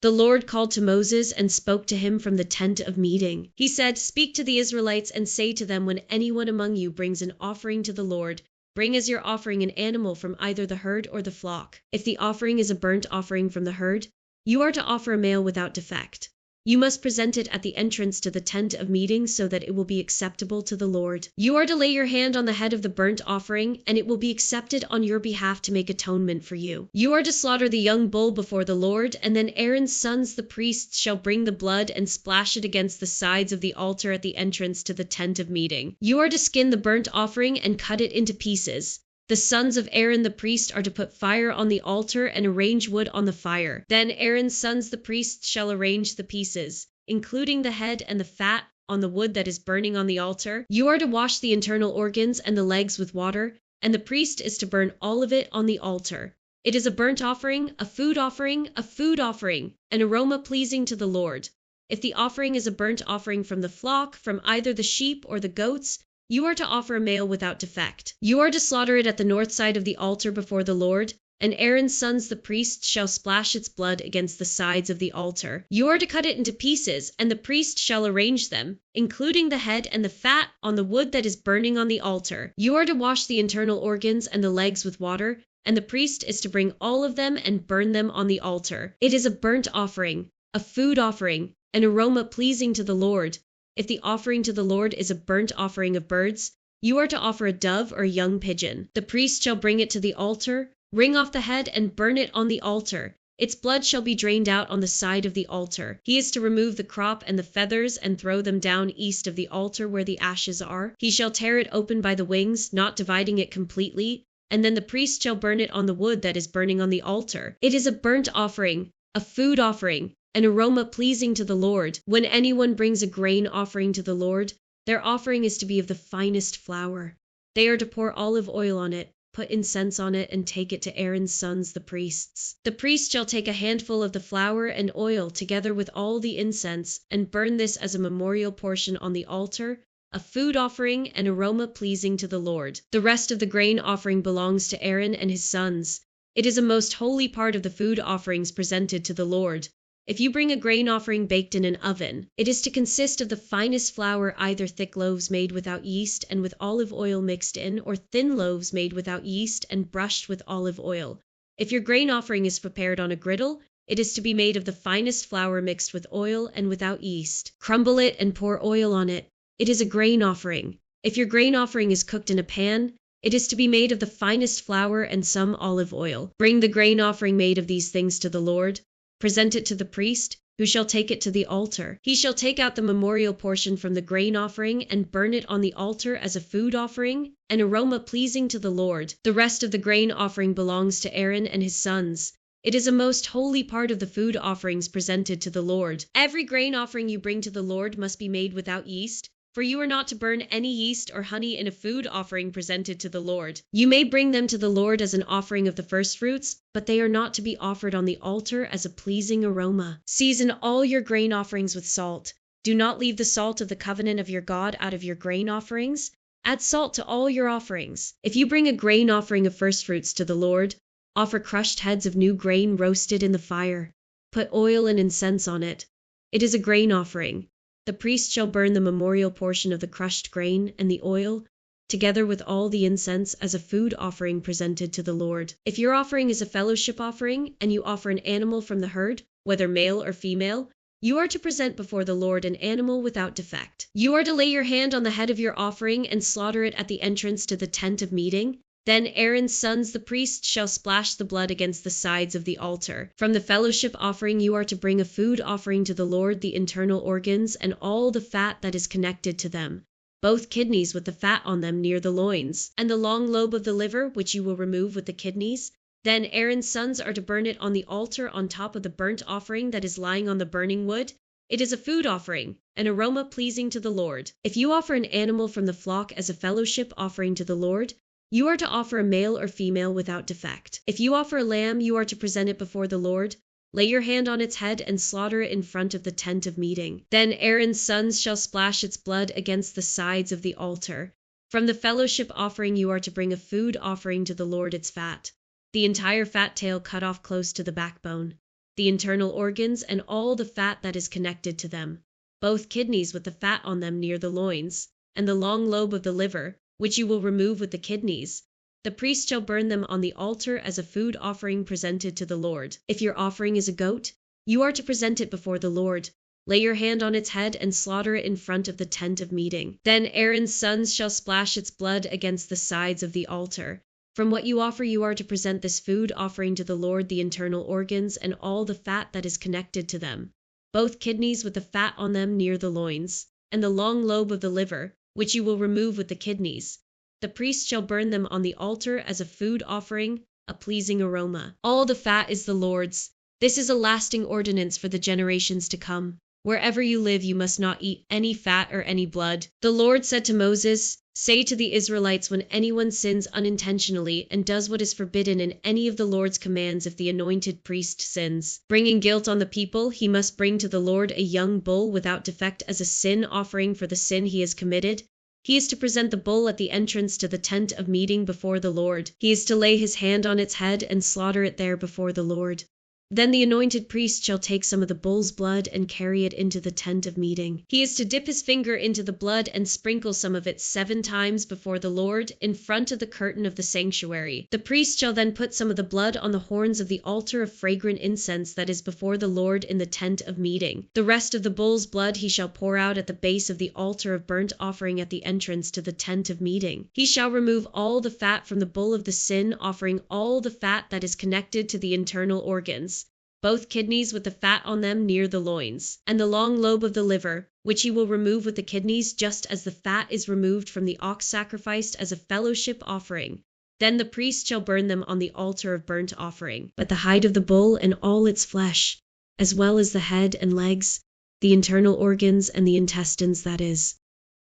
The Lord called to Moses and spoke to him from the tent of meeting. He said, "Speak to the Israelites and say to them, when anyone among you brings an offering to the Lord, bring as your offering an animal from either the herd or the flock. If the offering is a burnt offering from the herd, you are to offer a male without defect. You must present it at the entrance to the tent of meeting so that it will be acceptable to the Lord. You are to lay your hand on the head of the burnt offering, and it will be accepted on your behalf to make atonement for you. You are to slaughter the young bull before the Lord, and then Aaron's sons, the priests, shall bring the blood and splash it against the sides of the altar at the entrance to the tent of meeting. You are to skin the burnt offering and cut it into pieces. The sons of Aaron the priest are to put fire on the altar and arrange wood on the fire. Then Aaron's sons the priests shall arrange the pieces, including the head and the fat, on the wood that is burning on the altar. You are to wash the internal organs and the legs with water, and the priest is to burn all of it on the altar. It is a burnt offering, a food offering, a food offering, an aroma pleasing to the Lord. If the offering is a burnt offering from the flock, from either the sheep or the goats, you are to offer a male without defect. You are to slaughter it at the north side of the altar before the Lord, and Aaron's sons the priests shall splash its blood against the sides of the altar. You are to cut it into pieces, and the priest shall arrange them, including the head and the fat, on the wood that is burning on the altar. You are to wash the internal organs and the legs with water, and the priest is to bring all of them and burn them on the altar. It is a burnt offering, a food offering, an aroma pleasing to the Lord. If the offering to the Lord is a burnt offering of birds, you are to offer a dove or a young pigeon. The priest shall bring it to the altar, wring off the head and burn it on the altar. Its blood shall be drained out on the side of the altar. He is to remove the crop and the feathers and throw them down east of the altar where the ashes are. He shall tear it open by the wings, not dividing it completely, and then the priest shall burn it on the wood that is burning on the altar. It is a burnt offering, a food offering, an aroma pleasing to the Lord. When anyone brings a grain offering to the Lord, their offering is to be of the finest flour. They are to pour olive oil on it, put incense on it, and take it to Aaron's sons the priests. The priest shall take a handful of the flour and oil together with all the incense, and burn this as a memorial portion on the altar, a food offering, an aroma pleasing to the Lord. The rest of the grain offering belongs to Aaron and his sons. It is a most holy part of the food offerings presented to the Lord. If you bring a grain offering baked in an oven, it is to consist of the finest flour, either thick loaves made without yeast and with olive oil mixed in, or thin loaves made without yeast and brushed with olive oil. If your grain offering is prepared on a griddle, it is to be made of the finest flour mixed with oil and without yeast. Crumble it and pour oil on it. It is a grain offering. If your grain offering is cooked in a pan, it is to be made of the finest flour and some olive oil. Bring the grain offering made of these things to the Lord. Present it to the priest, who shall take it to the altar. He shall take out the memorial portion from the grain offering and burn it on the altar as a food offering, an aroma pleasing to the Lord. The rest of the grain offering belongs to Aaron and his sons. It is a most holy part of the food offerings presented to the Lord. Every grain offering you bring to the Lord must be made without yeast, for you are not to burn any yeast or honey in a food offering presented to the Lord. You may bring them to the Lord as an offering of the firstfruits, but they are not to be offered on the altar as a pleasing aroma. Season all your grain offerings with salt. Do not leave the salt of the covenant of your God out of your grain offerings. Add salt to all your offerings. If you bring a grain offering of firstfruits to the Lord, offer crushed heads of new grain roasted in the fire. Put oil and incense on it. It is a grain offering. The priest shall burn the memorial portion of the crushed grain and the oil, together with all the incense, as a food offering presented to the Lord. If your offering is a fellowship offering, and you offer an animal from the herd, whether male or female, you are to present before the Lord an animal without defect. You are to lay your hand on the head of your offering and slaughter it at the entrance to the tent of meeting. Then Aaron's sons the priests shall splash the blood against the sides of the altar. From the fellowship offering you are to bring a food offering to the Lord, the internal organs and all the fat that is connected to them, both kidneys with the fat on them near the loins, and the long lobe of the liver, which you will remove with the kidneys. Then Aaron's sons are to burn it on the altar on top of the burnt offering that is lying on the burning wood. It is a food offering, an aroma pleasing to the Lord. If you offer an animal from the flock as a fellowship offering to the Lord, you are to offer a male or female without defect. If you offer a lamb, you are to present it before the Lord. Lay your hand on its head and slaughter it in front of the tent of meeting. Then Aaron's sons shall splash its blood against the sides of the altar. From the fellowship offering you are to bring a food offering to the Lord, its fat, the entire fat tail cut off close to the backbone. the internal organs, and all the fat that is connected to them, both kidneys with the fat on them near the loins, and the long lobe of the liver, which you will remove with the kidneys. The priest shall burn them on the altar as a food offering presented to the Lord. If your offering is a goat, you are to present it before the Lord. Lay your hand on its head and slaughter it in front of the tent of meeting. Then Aaron's sons shall splash its blood against the sides of the altar. From what you offer, you are to present this food offering to the Lord, the internal organs and all the fat that is connected to them, both kidneys with the fat on them near the loins, and the long lobe of the liver, which you will remove with the kidneys. The priest shall burn them on the altar as a food offering, a pleasing aroma. All the fat is the Lord's. This is a lasting ordinance for the generations to come. Wherever you live, you must not eat any fat or any blood. The Lord said to Moses, "Say to the Israelites, when anyone sins unintentionally and does what is forbidden in any of the Lord's commands, if the anointed priest sins, bringing guilt on the people, he must bring to the Lord a young bull without defect as a sin offering for the sin he has committed. He is to present the bull at the entrance to the tent of meeting before the Lord. He is to lay his hand on its head and slaughter it there before the Lord. Then the anointed priest shall take some of the bull's blood and carry it into the tent of meeting. He is to dip his finger into the blood and sprinkle some of it 7 times before the Lord in front of the curtain of the sanctuary. The priest shall then put some of the blood on the horns of the altar of fragrant incense that is before the Lord in the tent of meeting. The rest of the bull's blood he shall pour out at the base of the altar of burnt offering at the entrance to the tent of meeting. He shall remove all the fat from the bull of the sin offering, all the fat that is connected to the internal organs, both kidneys with the fat on them near the loins, and the long lobe of the liver, which he will remove with the kidneys, just as the fat is removed from the ox sacrificed as a fellowship offering. Then the priest shall burn them on the altar of burnt offering. But the hide of the bull and all its flesh, as well as the head and legs, the internal organs and the intestines, that is,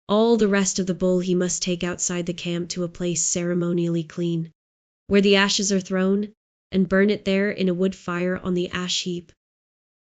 all the rest of the bull he must take outside the camp to a place ceremonially clean, where the ashes are thrown, and burn it there in a wood fire on the ash heap.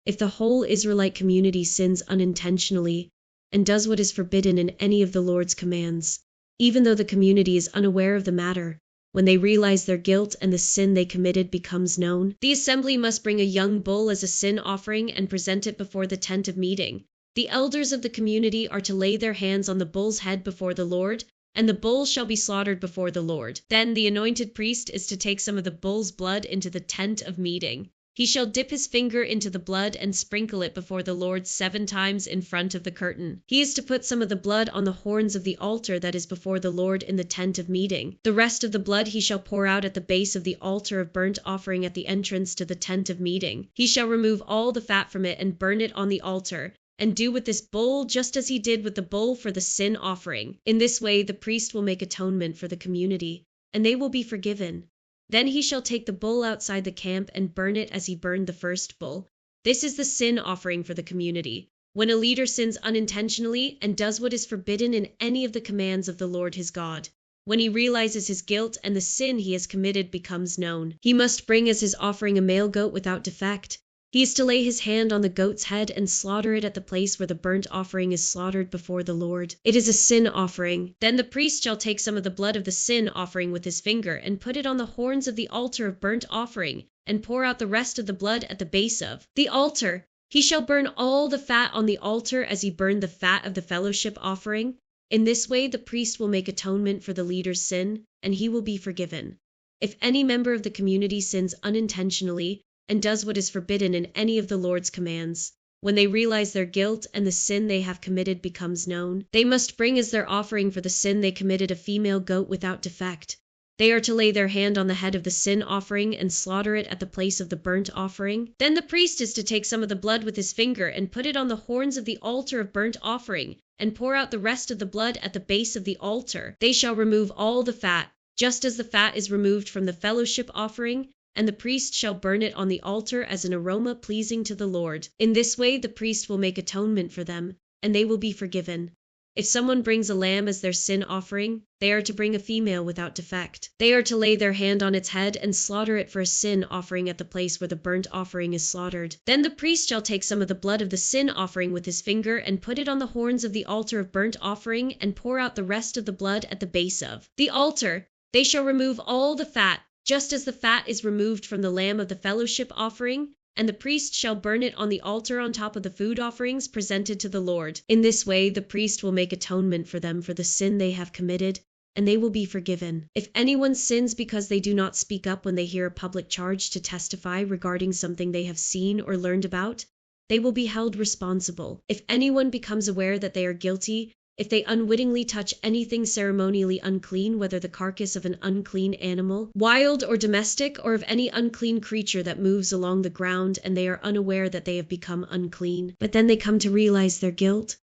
If the whole Israelite community sins unintentionally and does what is forbidden in any of the Lord's commands, even though the community is unaware of the matter, when they realize their guilt and the sin they committed becomes known, the assembly must bring a young bull as a sin offering and present it before the tent of meeting. The elders of the community are to lay their hands on the bull's head before the Lord, and the bull shall be slaughtered before the Lord. Then the anointed priest is to take some of the bull's blood into the tent of meeting. He shall dip his finger into the blood and sprinkle it before the Lord 7 times in front of the curtain. He is to put some of the blood on the horns of the altar that is before the Lord in the tent of meeting. The rest of the blood he shall pour out at the base of the altar of burnt offering at the entrance to the tent of meeting. He shall remove all the fat from it and burn it on the altar, and do with this bull just as he did with the bull for the sin offering. In this way the priest will make atonement for the community, and they will be forgiven. Then he shall take the bull outside the camp and burn it as he burned the first bull. This is the sin offering for the community. When a leader sins unintentionally and does what is forbidden in any of the commands of the Lord his God, when he realizes his guilt and the sin he has committed becomes known, he must bring as his offering a male goat without defect. He is to lay his hand on the goat's head and slaughter it at the place where the burnt offering is slaughtered before the Lord. It is a sin offering. Then the priest shall take some of the blood of the sin offering with his finger and put it on the horns of the altar of burnt offering, and pour out the rest of the blood at the base of the altar. He shall burn all the fat on the altar as he burned the fat of the fellowship offering. In this way the priest will make atonement for the leader's sin, and he will be forgiven. If any member of the community sins unintentionally and does what is forbidden in any of the Lord's commands, when they realize their guilt and the sin they have committed becomes known, they must bring as their offering for the sin they committed a female goat without defect. They are to lay their hand on the head of the sin offering and slaughter it at the place of the burnt offering. Then the priest is to take some of the blood with his finger and put it on the horns of the altar of burnt offering, and pour out the rest of the blood at the base of the altar. They shall remove all the fat, just as the fat is removed from the fellowship offering, and the priest shall burn it on the altar as an aroma pleasing to the Lord. In this way the priest will make atonement for them, and they will be forgiven. If someone brings a lamb as their sin offering, they are to bring a female without defect. They are to lay their hand on its head and slaughter it for a sin offering at the place where the burnt offering is slaughtered. Then the priest shall take some of the blood of the sin offering with his finger and put it on the horns of the altar of burnt offering, and pour out the rest of the blood at the base of the altar. They shall remove all the fat, just as the fat is removed from the lamb of the fellowship offering, and the priest shall burn it on the altar on top of the food offerings presented to the Lord. In this way, the priest will make atonement for them for the sin they have committed, and they will be forgiven. If anyone sins because they do not speak up when they hear a public charge to testify regarding something they have seen or learned about, they will be held responsible. If anyone becomes aware that they are guilty, if they unwittingly touch anything ceremonially unclean, whether the carcass of an unclean animal, wild or domestic, or of any unclean creature that moves along the ground, and they are unaware that they have become unclean, but then they come to realize their guilt,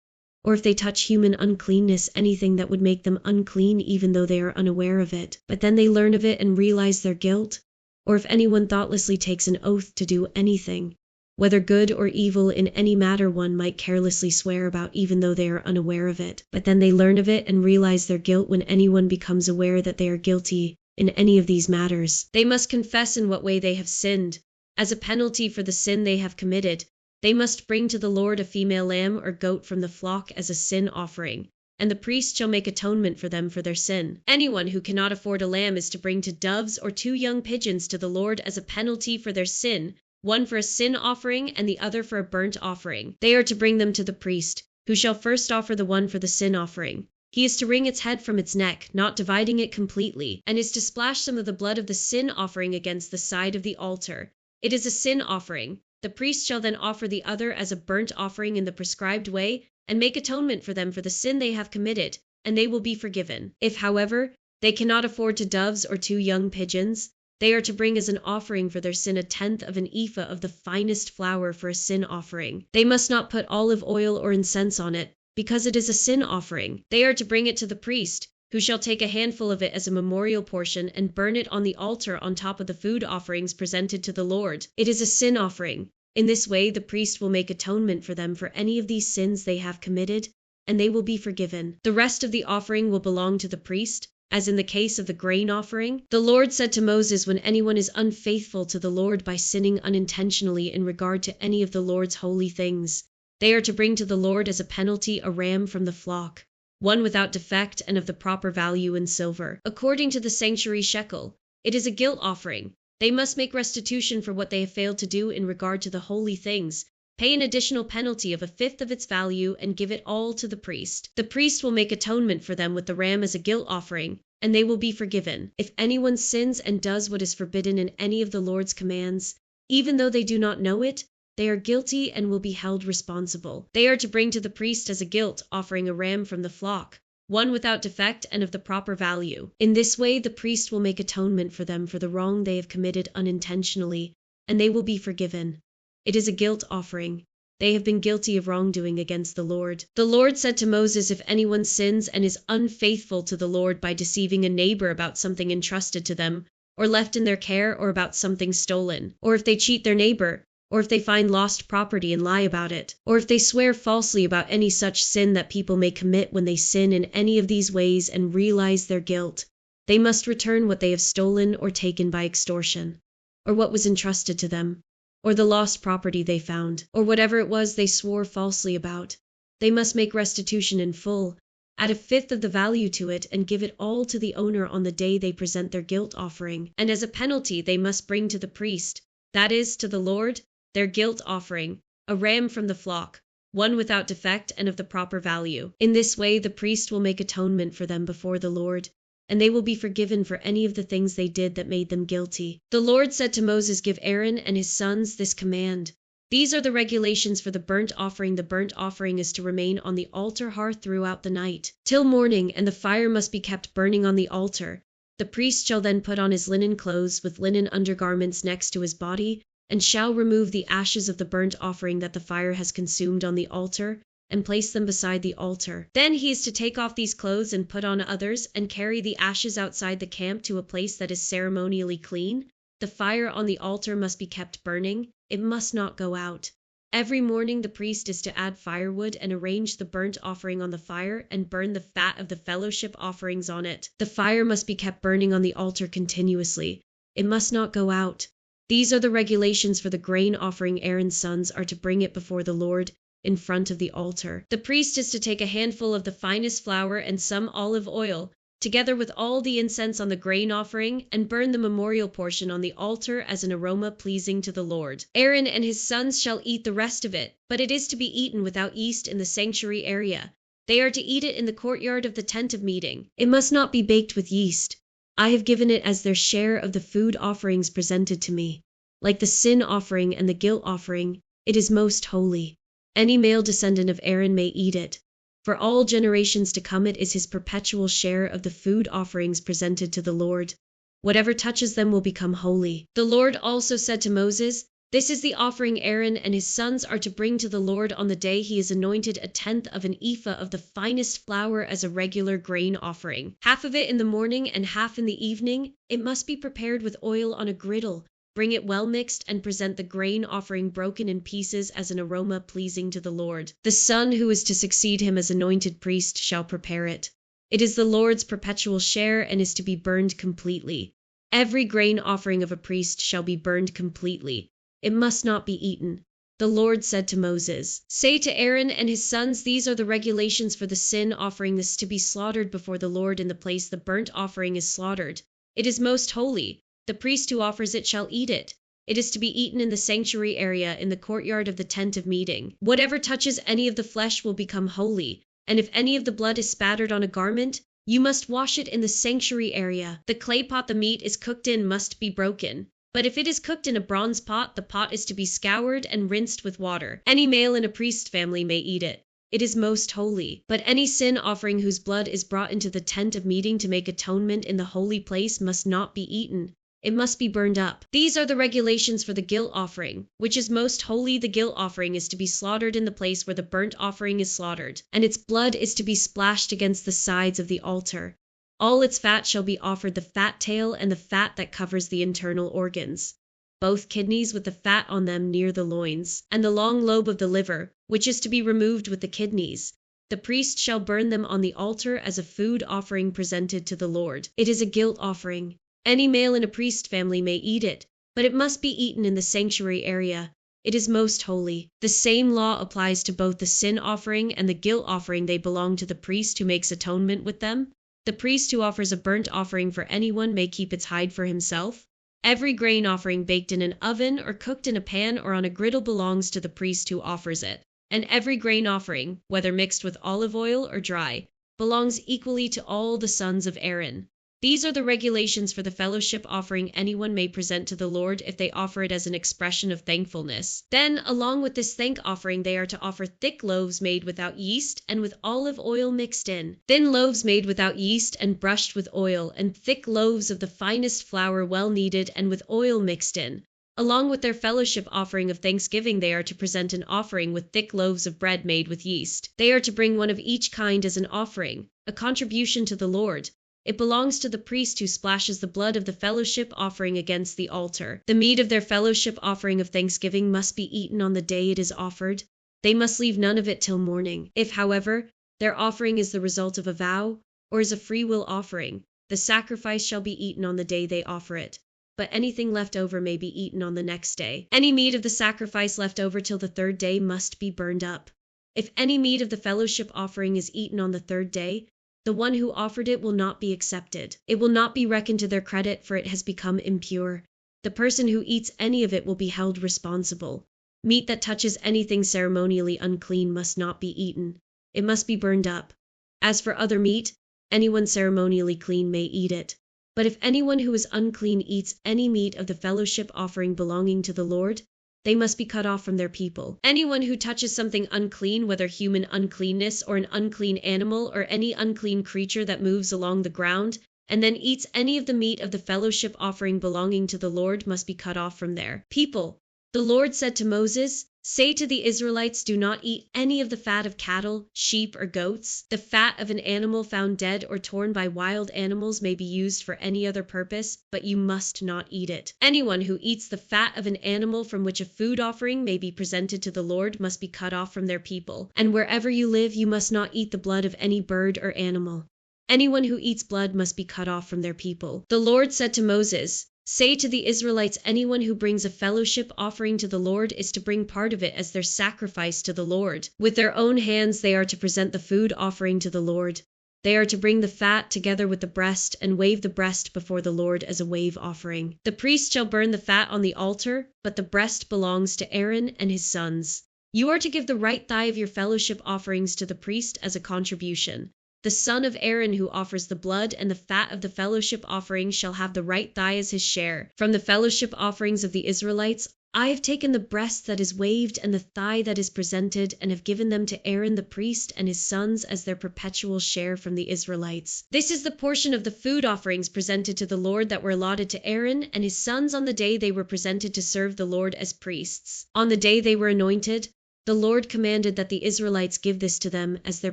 or if they touch human uncleanness, anything that would make them unclean even though they are unaware of it, but then they learn of it and realize their guilt, or if anyone thoughtlessly takes an oath to do anything, whether good or evil, in any matter one might carelessly swear about even though they are unaware of it, but then they learn of it and realize their guilt. When anyone becomes aware that they are guilty in any of these matters, they must confess in what way they have sinned. As a penalty for the sin they have committed, they must bring to the Lord a female lamb or goat from the flock as a sin offering, and the priest shall make atonement for them for their sin. Anyone who cannot afford a lamb is to bring 2 doves or 2 young pigeons to the Lord as a penalty for their sin, one for a sin offering and the other for a burnt offering. They are to bring them to the priest, who shall first offer the one for the sin offering. He is to wring its head from its neck, not dividing it completely, and is to splash some of the blood of the sin offering against the side of the altar. It is a sin offering. The priest shall then offer the other as a burnt offering in the prescribed way, and make atonement for them for the sin they have committed, and they will be forgiven. If, however, they cannot afford 2 doves or 2 young pigeons, they are to bring as an offering for their sin 1/10 of an ephah of the finest flour for a sin offering. They must not put olive oil or incense on it, because it is a sin offering. They are to bring it to the priest, who shall take a handful of it as a memorial portion and burn it on the altar on top of the food offerings presented to the Lord. It is a sin offering. In this way, the priest will make atonement for them for any of these sins they have committed, and they will be forgiven. The rest of the offering will belong to the priest, as in the case of the grain offering. The Lord said to Moses, when anyone is unfaithful to the Lord by sinning unintentionally in regard to any of the Lord's holy things, they are to bring to the Lord as a penalty a ram from the flock, one without defect and of the proper value in silver, according to the sanctuary shekel. It is a guilt offering. They must make restitution for what they have failed to do in regard to the holy things, pay an additional penalty of 1/5 of its value, and give it all to the priest. The priest will make atonement for them with the ram as a guilt offering, and they will be forgiven. If anyone sins and does what is forbidden in any of the Lord's commands, even though they do not know it, they are guilty and will be held responsible. They are to bring to the priest as a guilt offering a ram from the flock, one without defect and of the proper value. In this way, the priest will make atonement for them for the wrong they have committed unintentionally, and they will be forgiven. It is a guilt offering. They have been guilty of wrongdoing against the Lord. The Lord said to Moses, if anyone sins and is unfaithful to the Lord by deceiving a neighbor about something entrusted to them, or left in their care, or about something stolen, or if they cheat their neighbor, or if they find lost property and lie about it, or if they swear falsely about any such sin that people may commit when they sin in any of these ways and realize their guilt, they must return what they have stolen or taken by extortion, or what was entrusted to them, or the lost property they found, or whatever it was they swore falsely about. They must make restitution in full, add 1/5 of the value to it, and give it all to the owner on the day they present their guilt offering. And as a penalty, they must bring to the priest, that is, to the Lord, their guilt offering, a ram from the flock, one without defect and of the proper value. In this way, the priest will make atonement for them before the Lord, and they will be forgiven for any of the things they did that made them guilty. The Lord said to Moses, give Aaron and his sons this command. These are the regulations for the burnt offering. The burnt offering is to remain on the altar hearth throughout the night, till morning, and the fire must be kept burning on the altar. The priest shall then put on his linen clothes with linen undergarments next to his body, and shall remove the ashes of the burnt offering that the fire has consumed on the altar, and place them beside the altar. Then he is to take off these clothes and put on others, and carry the ashes outside the camp to a place that is ceremonially clean. The fire on the altar must be kept burning. It must not go out. Every morning the priest is to add firewood and arrange the burnt offering on the fire and burn the fat of the fellowship offerings on it. The fire must be kept burning on the altar continuously. It must not go out. These are the regulations for the grain offering. Aaron's sons are to bring it before the Lord in front of the altar. The priest is to take a handful of the finest flour and some olive oil, together with all the incense on the grain offering, and burn the memorial portion on the altar as an aroma pleasing to the Lord. Aaron and his sons shall eat the rest of it, but it is to be eaten without yeast in the sanctuary area. They are to eat it in the courtyard of the tent of meeting. It must not be baked with yeast. I have given it as their share of the food offerings presented to me. Like the sin offering and the guilt offering, it is most holy. Any male descendant of Aaron may eat it. For all generations to come it is his perpetual share of the food offerings presented to the Lord. Whatever touches them will become holy. The Lord also said to Moses, "This is the offering Aaron and his sons are to bring to the Lord on the day he is anointed, a tenth of an ephah of the finest flour as a regular grain offering. Half of it in the morning and half in the evening. It must be prepared with oil on a griddle. Bring it well mixed and present the grain offering broken in pieces as an aroma pleasing to the Lord. The son who is to succeed him as anointed priest shall prepare it. It is the Lord's perpetual share and is to be burned completely. Every grain offering of a priest shall be burned completely. It must not be eaten." The Lord said to Moses, "Say to Aaron and his sons, these are the regulations for the sin offering this to be slaughtered before the Lord in the place the burnt offering is slaughtered. It is most holy. The priest who offers it shall eat it. It is to be eaten in the sanctuary area in the courtyard of the tent of meeting. Whatever touches any of the flesh will become holy, and if any of the blood is spattered on a garment, you must wash it in the sanctuary area. The clay pot the meat is cooked in must be broken. But if it is cooked in a bronze pot, the pot is to be scoured and rinsed with water. Any male in a priest's family may eat it. It is most holy. But any sin offering whose blood is brought into the tent of meeting to make atonement in the holy place must not be eaten. It must be burned up. These are the regulations for the guilt offering, which is most holy. The guilt offering is to be slaughtered in the place where the burnt offering is slaughtered, and its blood is to be splashed against the sides of the altar. All its fat shall be offered, the fat tail and the fat that covers the internal organs, both kidneys with the fat on them near the loins, and the long lobe of the liver, which is to be removed with the kidneys. The priest shall burn them on the altar as a food offering presented to the Lord. It is a guilt offering. Any male in a priest family may eat it, but it must be eaten in the sanctuary area. It is most holy. The same law applies to both the sin offering and the guilt offering. They belong to the priest who makes atonement with them. The priest who offers a burnt offering for anyone may keep its hide for himself. Every grain offering baked in an oven or cooked in a pan or on a griddle belongs to the priest who offers it. And every grain offering, whether mixed with olive oil or dry, belongs equally to all the sons of Aaron. These are the regulations for the fellowship offering anyone may present to the Lord if they offer it as an expression of thankfulness. Then, along with this thank offering, they are to offer thick loaves made without yeast and with olive oil mixed in, thin loaves made without yeast and brushed with oil, and thick loaves of the finest flour well kneaded and with oil mixed in. Along with their fellowship offering of thanksgiving, they are to present an offering with thick loaves of bread made with yeast. They are to bring one of each kind as an offering, a contribution to the Lord. It belongs to the priest who splashes the blood of the fellowship offering against the altar. The meat of their fellowship offering of thanksgiving must be eaten on the day it is offered. They must leave none of it till morning. If, however, their offering is the result of a vow or is a free will offering, the sacrifice shall be eaten on the day they offer it. But anything left over may be eaten on the next day. Any meat of the sacrifice left over till the third day must be burned up. If any meat of the fellowship offering is eaten on the third day, the one who offered it will not be accepted. It will not be reckoned to their credit, for it has become impure. The person who eats any of it will be held responsible. Meat that touches anything ceremonially unclean must not be eaten. It must be burned up. As for other meat, anyone ceremonially clean may eat it. But if anyone who is unclean eats any meat of the fellowship offering belonging to the Lord, they must be cut off from their people. Anyone who touches something unclean, whether human uncleanness or an unclean animal or any unclean creature that moves along the ground, and then eats any of the meat of the fellowship offering belonging to the Lord, must be cut off from their people. The Lord said to Moses, "Say to the Israelites, do not eat any of the fat of cattle, sheep, or goats. The fat of an animal found dead or torn by wild animals may be used for any other purpose, but you must not eat it. Anyone who eats the fat of an animal from which a food offering may be presented to the Lord must be cut off from their people. And wherever you live, you must not eat the blood of any bird or animal. Anyone who eats blood must be cut off from their people." The Lord said to Moses, "Say to the Israelites, anyone who brings a fellowship offering to the Lord is to bring part of it as their sacrifice to the Lord. With their own hands they are to present the food offering to the Lord. They are to bring the fat together with the breast and wave the breast before the Lord as a wave offering. The priest shall burn the fat on the altar, but the breast belongs to Aaron and his sons. You are to give the right thigh of your fellowship offerings to the priest as a contribution. The son of Aaron who offers the blood and the fat of the fellowship offering shall have the right thigh as his share. From the fellowship offerings of the Israelites, I have taken the breast that is waved and the thigh that is presented, and have given them to Aaron the priest and his sons as their perpetual share from the Israelites. This is the portion of the food offerings presented to the Lord that were allotted to Aaron and his sons on the day they were presented to serve the Lord as priests. On the day they were anointed, the Lord commanded that the Israelites give this to them as their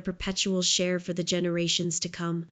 perpetual share for the generations to come.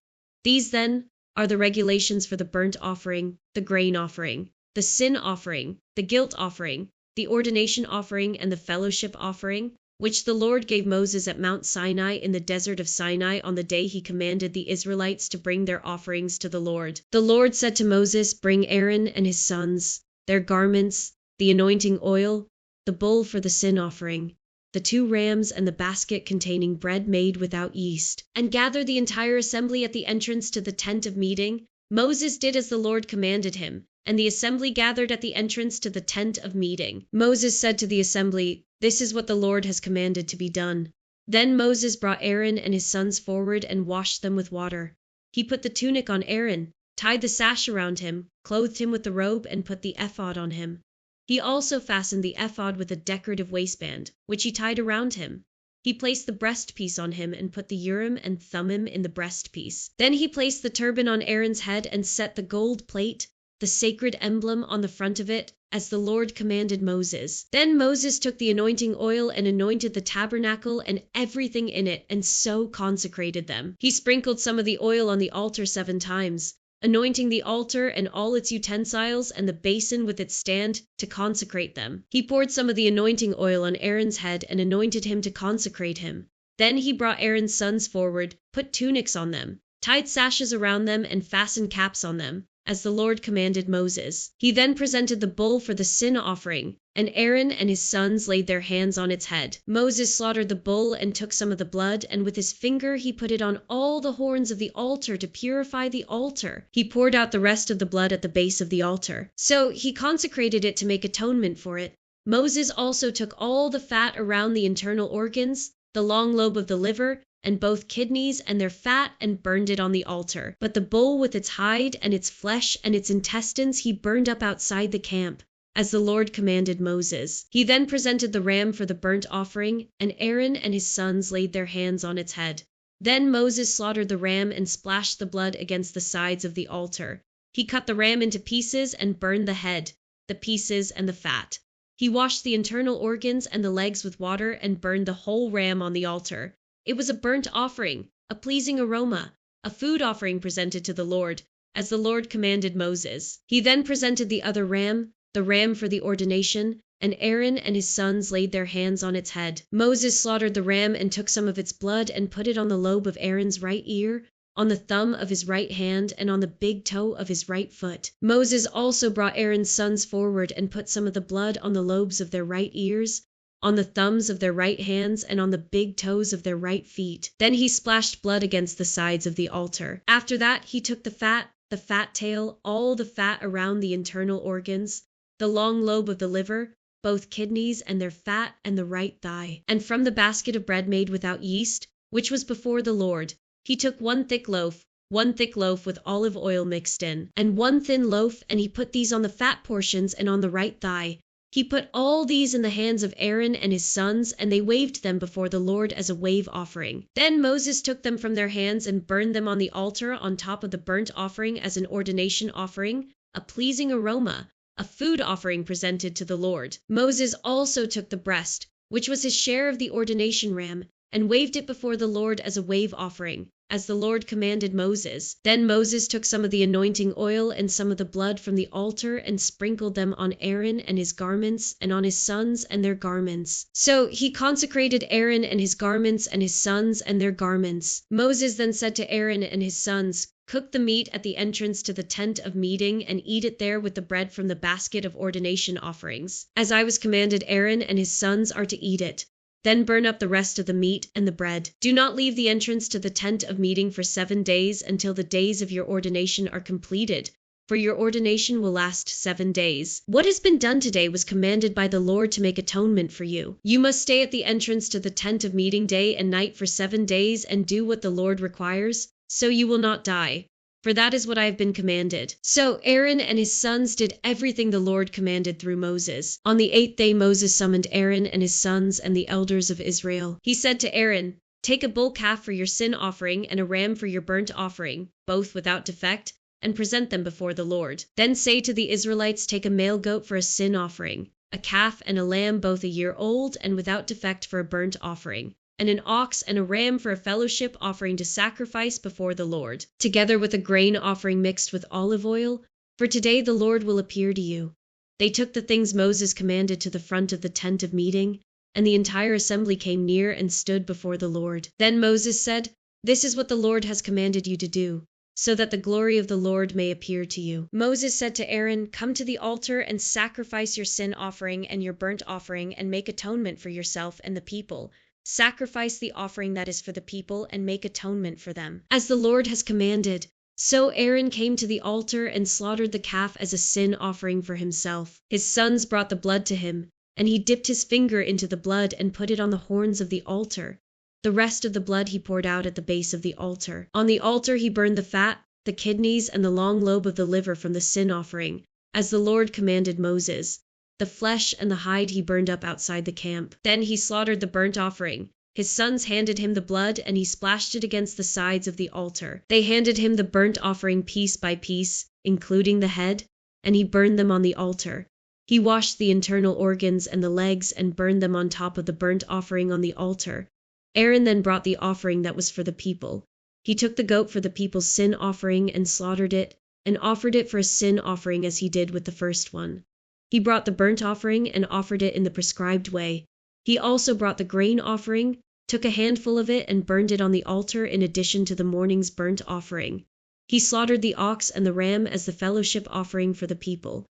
These, then, are the regulations for the burnt offering, the grain offering, the sin offering, the guilt offering, the ordination offering, and the fellowship offering, which the Lord gave Moses at Mount Sinai in the desert of Sinai on the day he commanded the Israelites to bring their offerings to the Lord. The Lord said to Moses, "Bring Aaron and his sons, their garments, the anointing oil, the bull for the sin offering, the 2 rams and the basket containing bread made without yeast, and gather the entire assembly at the entrance to the tent of meeting." Moses did as the Lord commanded him, and the assembly gathered at the entrance to the tent of meeting. Moses said to the assembly, "This is what the Lord has commanded to be done." Then Moses brought Aaron and his sons forward and washed them with water. He put the tunic on Aaron, tied the sash around him, clothed him with the robe, and put the ephod on him. He also fastened the ephod with a decorative waistband, which he tied around him. He placed the breastpiece on him and put the Urim and Thummim in the breastpiece. Then he placed the turban on Aaron's head and set the gold plate, the sacred emblem, on the front of it, as the Lord commanded Moses. Then Moses took the anointing oil and anointed the tabernacle and everything in it, and so consecrated them. He sprinkled some of the oil on the altar 7 times, anointing the altar and all its utensils and the basin with its stand to consecrate them. He poured some of the anointing oil on Aaron's head and anointed him to consecrate him. Then he brought Aaron's sons forward, put tunics on them, tied sashes around them, and fastened caps on them, as the Lord commanded Moses. He then presented the bull for the sin offering, and Aaron and his sons laid their hands on its head. Moses slaughtered the bull and took some of the blood, and with his finger he put it on all the horns of the altar to purify the altar. He poured out the rest of the blood at the base of the altar. So he consecrated it to make atonement for it. Moses also took all the fat around the internal organs, the long lobe of the liver, and both kidneys and their fat, and burned it on the altar. But the bull with its hide and its flesh and its intestines he burned up outside the camp, as the Lord commanded Moses. He then presented the ram for the burnt offering, and Aaron and his sons laid their hands on its head. Then Moses slaughtered the ram and splashed the blood against the sides of the altar. He cut the ram into pieces and burned the head, the pieces, and the fat. He washed the internal organs and the legs with water and burned the whole ram on the altar. It was a burnt offering, a pleasing aroma, a food offering presented to the Lord, as the Lord commanded Moses. He then presented the other ram, the ram for the ordination, and Aaron and his sons laid their hands on its head. Moses slaughtered the ram and took some of its blood and put it on the lobe of Aaron's right ear, on the thumb of his right hand, and on the big toe of his right foot. Moses also brought Aaron's sons forward and put some of the blood on the lobes of their right ears, on the thumbs of their right hands, and on the big toes of their right feet. Then he splashed blood against the sides of the altar. After that he took the fat tail, all the fat around the internal organs, the long lobe of the liver, both kidneys and their fat, and the right thigh. And from the basket of bread made without yeast, which was before the Lord, he took one thick loaf with olive oil mixed in, and one thin loaf, and he put these on the fat portions and on the right thigh. He put all these in the hands of Aaron and his sons, and they waved them before the Lord as a wave offering. Then Moses took them from their hands and burned them on the altar on top of the burnt offering as an ordination offering, a pleasing aroma, a food offering presented to the Lord. Moses also took the breast, which was his share of the ordination ram, and waved it before the Lord as a wave offering, as the Lord commanded Moses. Then Moses took some of the anointing oil and some of the blood from the altar and sprinkled them on Aaron and his garments and on his sons and their garments. So he consecrated Aaron and his garments and his sons and their garments. Moses then said to Aaron and his sons, "Cook the meat at the entrance to the tent of meeting and eat it there with the bread from the basket of ordination offerings. As I was commanded, Aaron and his sons are to eat it. Then burn up the rest of the meat and the bread. Do not leave the entrance to the tent of meeting for 7 days until the days of your ordination are completed, for your ordination will last 7 days. What has been done today was commanded by the Lord to make atonement for you. You must stay at the entrance to the tent of meeting day and night for 7 days and do what the Lord requires, so you will not die. For that is what I have been commanded. So Aaron and his sons did everything the Lord commanded through Moses. On the 8th day Moses summoned Aaron and his sons and the elders of Israel. He said to Aaron, "Take a bull calf for your sin offering and a ram for your burnt offering, both without defect, and present them before the Lord. Then say to the Israelites, take a male goat for a sin offering, a calf and a lamb both a year old and without defect for a burnt offering, and an ox and a ram for a fellowship offering to sacrifice before the Lord, together with a grain offering mixed with olive oil, for today the Lord will appear to you." They took the things Moses commanded to the front of the tent of meeting, and the entire assembly came near and stood before the Lord. Then Moses said, "This is what the Lord has commanded you to do, so that the glory of the Lord may appear to you." Moses said to Aaron, "Come to the altar and sacrifice your sin offering and your burnt offering and make atonement for yourself and the people. Sacrifice the offering that is for the people and make atonement for them, as the Lord has commanded." So Aaron came to the altar and slaughtered the calf as a sin offering for himself. His sons brought the blood to him, and he dipped his finger into the blood and put it on the horns of the altar. The rest of the blood he poured out at the base of the altar. On the altar he burned the fat, the kidneys, and the long lobe of the liver from the sin offering, as the Lord commanded Moses. The flesh and the hide he burned up outside the camp. Then he slaughtered the burnt offering. His sons handed him the blood, and he splashed it against the sides of the altar. They handed him the burnt offering piece by piece, including the head, and he burned them on the altar. He washed the internal organs and the legs and burned them on top of the burnt offering on the altar. Aaron then brought the offering that was for the people. He took the goat for the people's sin offering and slaughtered it, and offered it for a sin offering as he did with the first one. He brought the burnt offering and offered it in the prescribed way. He also brought the grain offering, took a handful of it and burned it on the altar in addition to the morning's burnt offering. He slaughtered the ox and the ram as the fellowship offering for the people.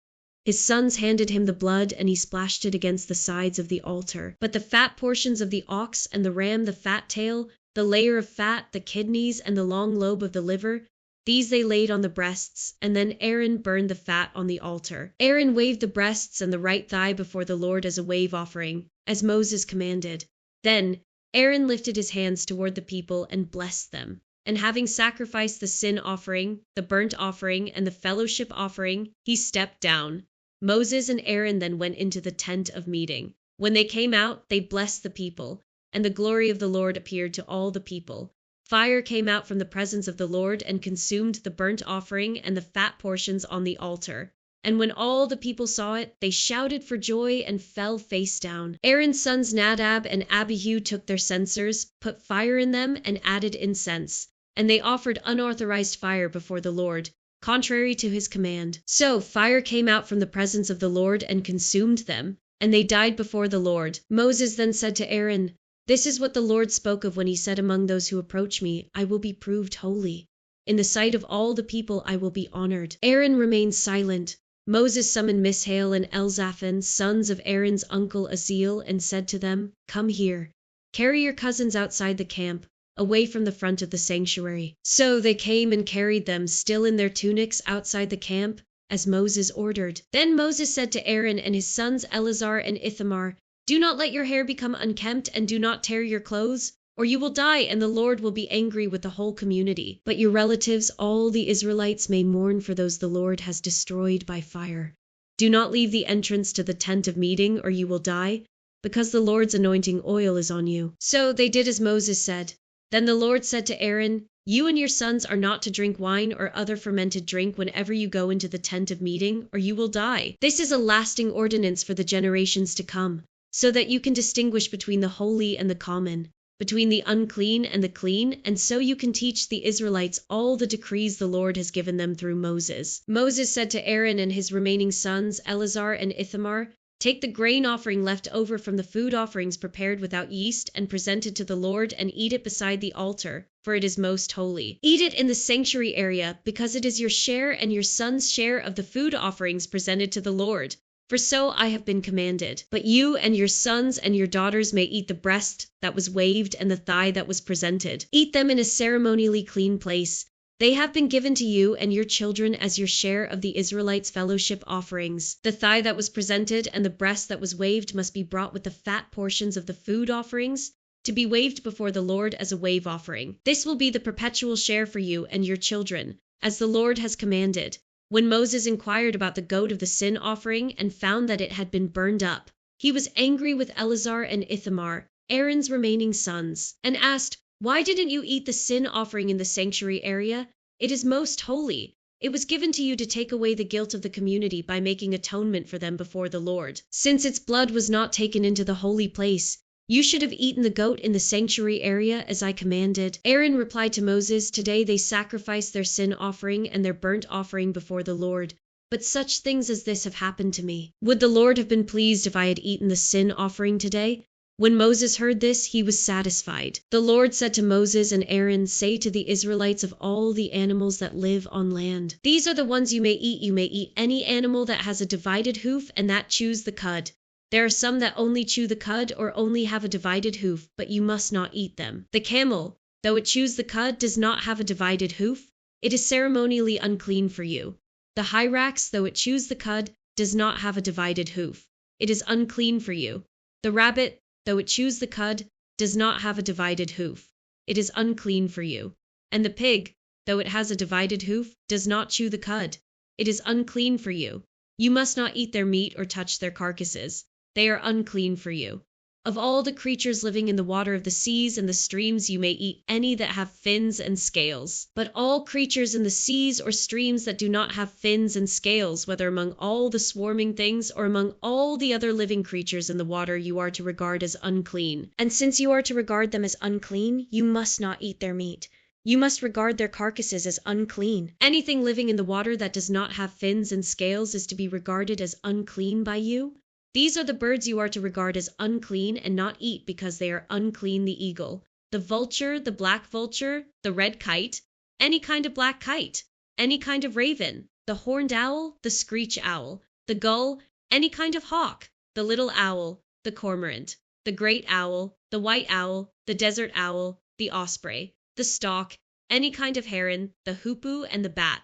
His sons handed him the blood, and he splashed it against the sides of the altar. But the fat portions of the ox and the ram, the fat tail, the layer of fat, the kidneys, and the long lobe of the liver, these they laid on the breasts, and then Aaron burned the fat on the altar. Aaron waved the breasts and the right thigh before the Lord as a wave offering, as Moses commanded. Then Aaron lifted his hands toward the people and blessed them. And having sacrificed the sin offering, the burnt offering, and the fellowship offering, he stepped down. Moses and Aaron then went into the tent of meeting. When they came out, they blessed the people, and the glory of the Lord appeared to all the people. Fire came out from the presence of the Lord and consumed the burnt offering and the fat portions on the altar. And when all the people saw it, they shouted for joy and fell face down. Aaron's sons Nadab and Abihu took their censers, put fire in them, and added incense. And they offered unauthorized fire before the Lord, contrary to his command. So fire came out from the presence of the Lord and consumed them, and they died before the Lord. Moses then said to Aaron, "This is what the Lord spoke of when he said, 'Among those who approach me, I will be proved holy. In the sight of all the people I will be honored.'" Aaron remained silent. Moses summoned Mishael and Elzaphan, sons of Aaron's uncle Aziel, and said to them, "Come here. Carry your cousins outside the camp, away from the front of the sanctuary." So they came and carried them, still in their tunics, outside the camp, as Moses ordered. Then Moses said to Aaron and his sons Eleazar and Ithamar, "Do not let your hair become unkempt, and do not tear your clothes, or you will die, and the Lord will be angry with the whole community. But your relatives, all the Israelites, may mourn for those the Lord has destroyed by fire. Do not leave the entrance to the tent of meeting, or you will die, because the Lord's anointing oil is on you." So they did as Moses said. Then the Lord said to Aaron, "You and your sons are not to drink wine or other fermented drink whenever you go into the tent of meeting, or you will die. This is a lasting ordinance for the generations to come, so that you can distinguish between the holy and the common, between the unclean and the clean, and so you can teach the Israelites all the decrees the Lord has given them through Moses." Moses said to Aaron and his remaining sons, Eleazar and Ithamar, "Take the grain offering left over from the food offerings prepared without yeast and presented to the Lord, and eat it beside the altar, for it is most holy. Eat it in the sanctuary area, because it is your share and your son's share of the food offerings presented to the Lord. for so I have been commanded. But you and your sons and your daughters may eat the breast that was waved and the thigh that was presented. Eat them in a ceremonially clean place. They have been given to you and your children as your share of the Israelites' fellowship offerings. The thigh that was presented and the breast that was waved must be brought with the fat portions of the food offerings to be waved before the Lord as a wave offering. This will be the perpetual share for you and your children, as the Lord has commanded. When Moses inquired about the goat of the sin offering and found that it had been burned up, he was angry with Eleazar and Ithamar, Aaron's remaining sons, and asked, "Why didn't you eat the sin offering in the sanctuary area? It is most holy. It was given to you to take away the guilt of the community by making atonement for them before the Lord. Since its blood was not taken into the holy place, you should have eaten the goat in the sanctuary area as I commanded." Aaron replied to Moses, "Today they sacrifice their sin offering and their burnt offering before the Lord, but such things as this have happened to me. Would the Lord have been pleased if I had eaten the sin offering today?" When Moses heard this, he was satisfied. The Lord said to Moses and Aaron, "Say to the Israelites of all the animals that live on land, these are the ones you may eat. You may eat any animal that has a divided hoof and that chews the cud. There are some that only chew the cud or only have a divided hoof, but you must not eat them. The camel, though it chews the cud, does not have a divided hoof. It is ceremonially unclean for you. The hyrax, though it chews the cud, does not have a divided hoof. It is unclean for you. The rabbit, though it chews the cud, does not have a divided hoof. It is unclean for you. And the pig, though it has a divided hoof, does not chew the cud. It is unclean for you. You must not eat their meat or touch their carcasses. They are unclean for you. Of all the creatures living in the water of the seas and the streams, you may eat any that have fins and scales. But all creatures in the seas or streams that do not have fins and scales, whether among all the swarming things or among all the other living creatures in the water, you are to regard as unclean. And since you are to regard them as unclean, you must not eat their meat. You must regard their carcasses as unclean. Anything living in the water that does not have fins and scales is to be regarded as unclean by you. These are the birds you are to regard as unclean and not eat because they are unclean: the eagle, the vulture, the black vulture, the red kite, any kind of black kite, any kind of raven, the horned owl, the screech owl, the gull, any kind of hawk, the little owl, the cormorant, the great owl, the white owl, the desert owl, the osprey, the stork, any kind of heron, the hoopoe, and the bat.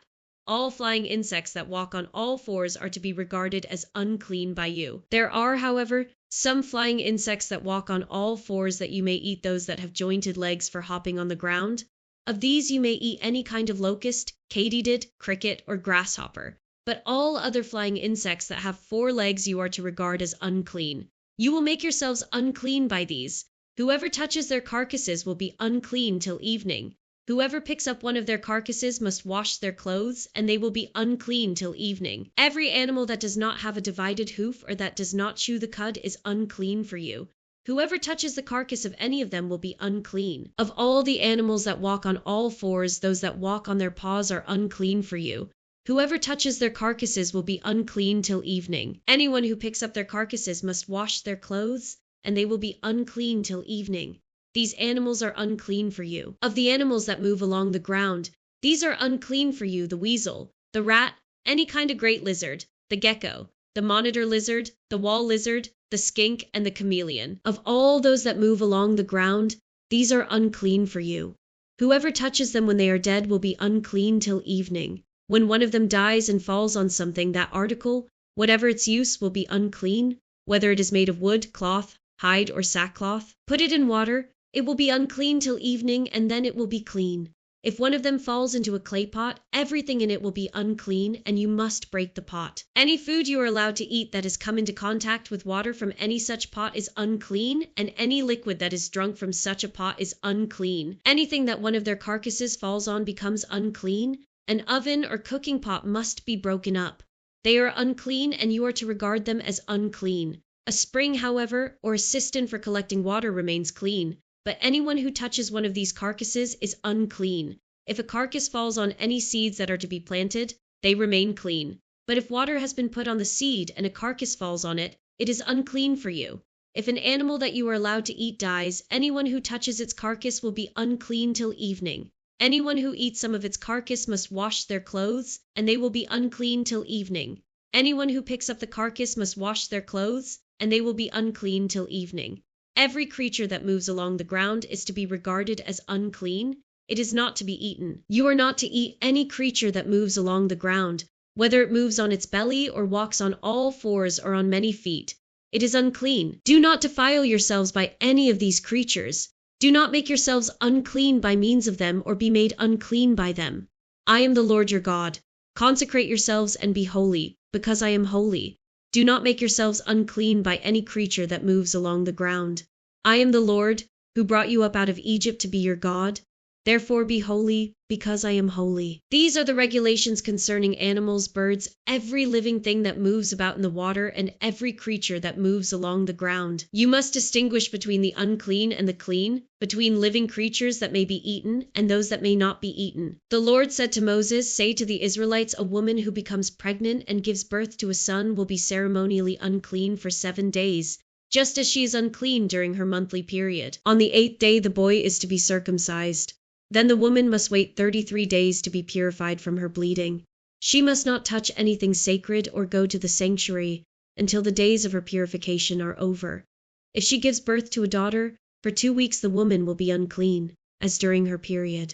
All flying insects that walk on all fours are to be regarded as unclean by you. There are, however, some flying insects that walk on all fours that you may eat: those that have jointed legs for hopping on the ground. Of these you may eat any kind of locust, katydid, cricket, or grasshopper. But all other flying insects that have 4 legs you are to regard as unclean. You will make yourselves unclean by these. Whoever touches their carcasses will be unclean till evening. Whoever picks up one of their carcasses must wash their clothes, and they will be unclean till evening. Every animal that does not have a divided hoof or that does not chew the cud is unclean for you. Whoever touches the carcass of any of them will be unclean. Of all the animals that walk on all fours, those that walk on their paws are unclean for you. Whoever touches their carcasses will be unclean till evening. Anyone who picks up their carcasses must wash their clothes, and they will be unclean till evening. These animals are unclean for you. Of the animals that move along the ground, these are unclean for you: the weasel, the rat, any kind of great lizard, the gecko, the monitor lizard, the wall lizard, the skink, and the chameleon. Of all those that move along the ground, these are unclean for you. Whoever touches them when they are dead will be unclean till evening. When one of them dies and falls on something, that article, whatever its use, will be unclean, whether it is made of wood, cloth, hide, or sackcloth. Put it in water. It will be unclean till evening, and then it will be clean. If one of them falls into a clay pot, everything in it will be unclean, and you must break the pot. Any food you are allowed to eat that has come into contact with water from any such pot is unclean, and any liquid that is drunk from such a pot is unclean. Anything that one of their carcasses falls on becomes unclean. An oven or cooking pot must be broken up. They are unclean, and you are to regard them as unclean. A spring, however, or a cistern for collecting water remains clean. But anyone who touches one of these carcasses is unclean. If a carcass falls on any seeds that are to be planted, they remain clean. But if water has been put on the seed and a carcass falls on it, it is unclean for you. If an animal that you are allowed to eat dies, anyone who touches its carcass will be unclean till evening. Anyone who eats some of its carcass must wash their clothes, and they will be unclean till evening. Anyone who picks up the carcass must wash their clothes, and they will be unclean till evening. Every creature that moves along the ground is to be regarded as unclean. It is not to be eaten. You are not to eat any creature that moves along the ground, whether it moves on its belly or walks on all fours or on many feet. It is unclean. Do not defile yourselves by any of these creatures. Do not make yourselves unclean by means of them or be made unclean by them. I am the Lord your God. Consecrate yourselves and be holy, because I am holy. Do not make yourselves unclean by any creature that moves along the ground. I am the Lord, who brought you up out of Egypt to be your God. Therefore be holy, because I am holy. These are the regulations concerning animals, birds, every living thing that moves about in the water, and every creature that moves along the ground. You must distinguish between the unclean and the clean, between living creatures that may be eaten and those that may not be eaten. The Lord said to Moses, "Say to the Israelites, a woman who becomes pregnant and gives birth to a son will be ceremonially unclean for 7 days, just as she is unclean during her monthly period. On the 8th day the boy is to be circumcised. Then the woman must wait 33 days to be purified from her bleeding. She must not touch anything sacred or go to the sanctuary until the days of her purification are over. If she gives birth to a daughter, for 2 weeks the woman will be unclean, as during her period.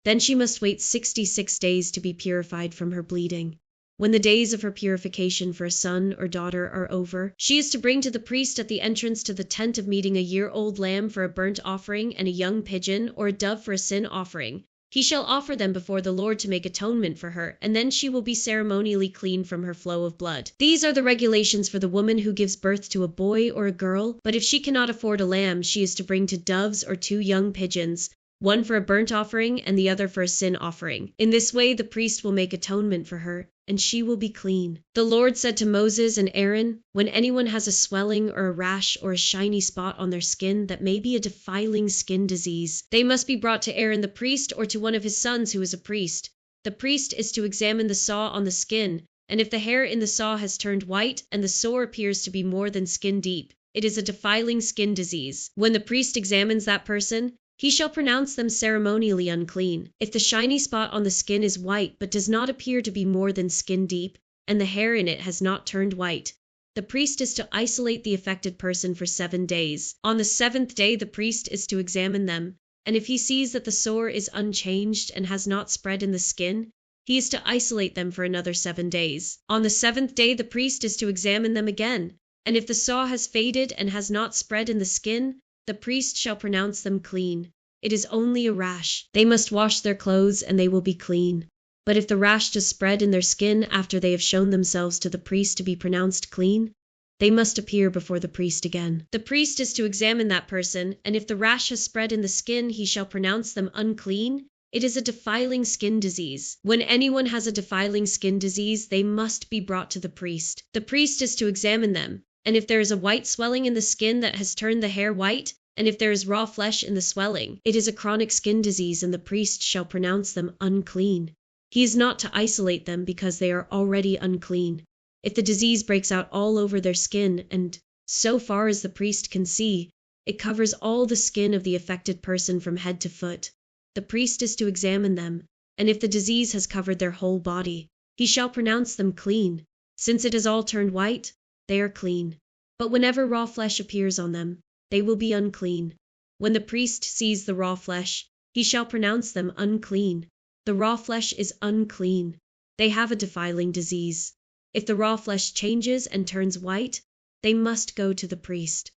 Then she must wait 66 days to be purified from her bleeding. When the days of her purification for a son or daughter are over, she is to bring to the priest at the entrance to the tent of meeting a year-old lamb for a burnt offering and a young pigeon or a dove for a sin offering. He shall offer them before the Lord to make atonement for her, and then she will be ceremonially clean from her flow of blood. These are the regulations for the woman who gives birth to a boy or a girl, but if she cannot afford a lamb, she is to bring 2 doves or 2 young pigeons, one for a burnt offering and the other for a sin offering. In this way the priest will make atonement for her, and she will be clean. The Lord said to Moses and Aaron, when anyone has a swelling or a rash or a shiny spot on their skin that may be a defiling skin disease, they must be brought to Aaron the priest or to one of his sons who is a priest. The priest is to examine the saw on the skin, and if the hair in the saw has turned white and the sore appears to be more than skin deep, it is a defiling skin disease. When the priest examines that person, he shall pronounce them ceremonially unclean. If the shiny spot on the skin is white but does not appear to be more than skin deep, and the hair in it has not turned white, the priest is to isolate the affected person for 7 days. On the 7th day the priest is to examine them, and if he sees that the sore is unchanged and has not spread in the skin, he is to isolate them for another 7 days. On the 7th day the priest is to examine them again, and if the sore has faded and has not spread in the skin, the priest shall pronounce them clean. It is only a rash. They must wash their clothes and they will be clean. But if the rash does spread in their skin after they have shown themselves to the priest to be pronounced clean, they must appear before the priest again. The priest is to examine that person, and if the rash has spread in the skin, he shall pronounce them unclean. It is a defiling skin disease. When anyone has a defiling skin disease, they must be brought to the priest. The priest is to examine them, and if there is a white swelling in the skin that has turned the hair white, and if there is raw flesh in the swelling, it is a chronic skin disease, and the priest shall pronounce them unclean. He is not to isolate them because they are already unclean. If the disease breaks out all over their skin, and, so far as the priest can see, it covers all the skin of the affected person from head to foot, the priest is to examine them, and if the disease has covered their whole body, he shall pronounce them clean. Since it has all turned white, they are clean. But whenever raw flesh appears on them, they will be unclean. When the priest sees the raw flesh, he shall pronounce them unclean. The raw flesh is unclean. They have a defiling disease. If the raw flesh changes and turns white, they must go to the priest.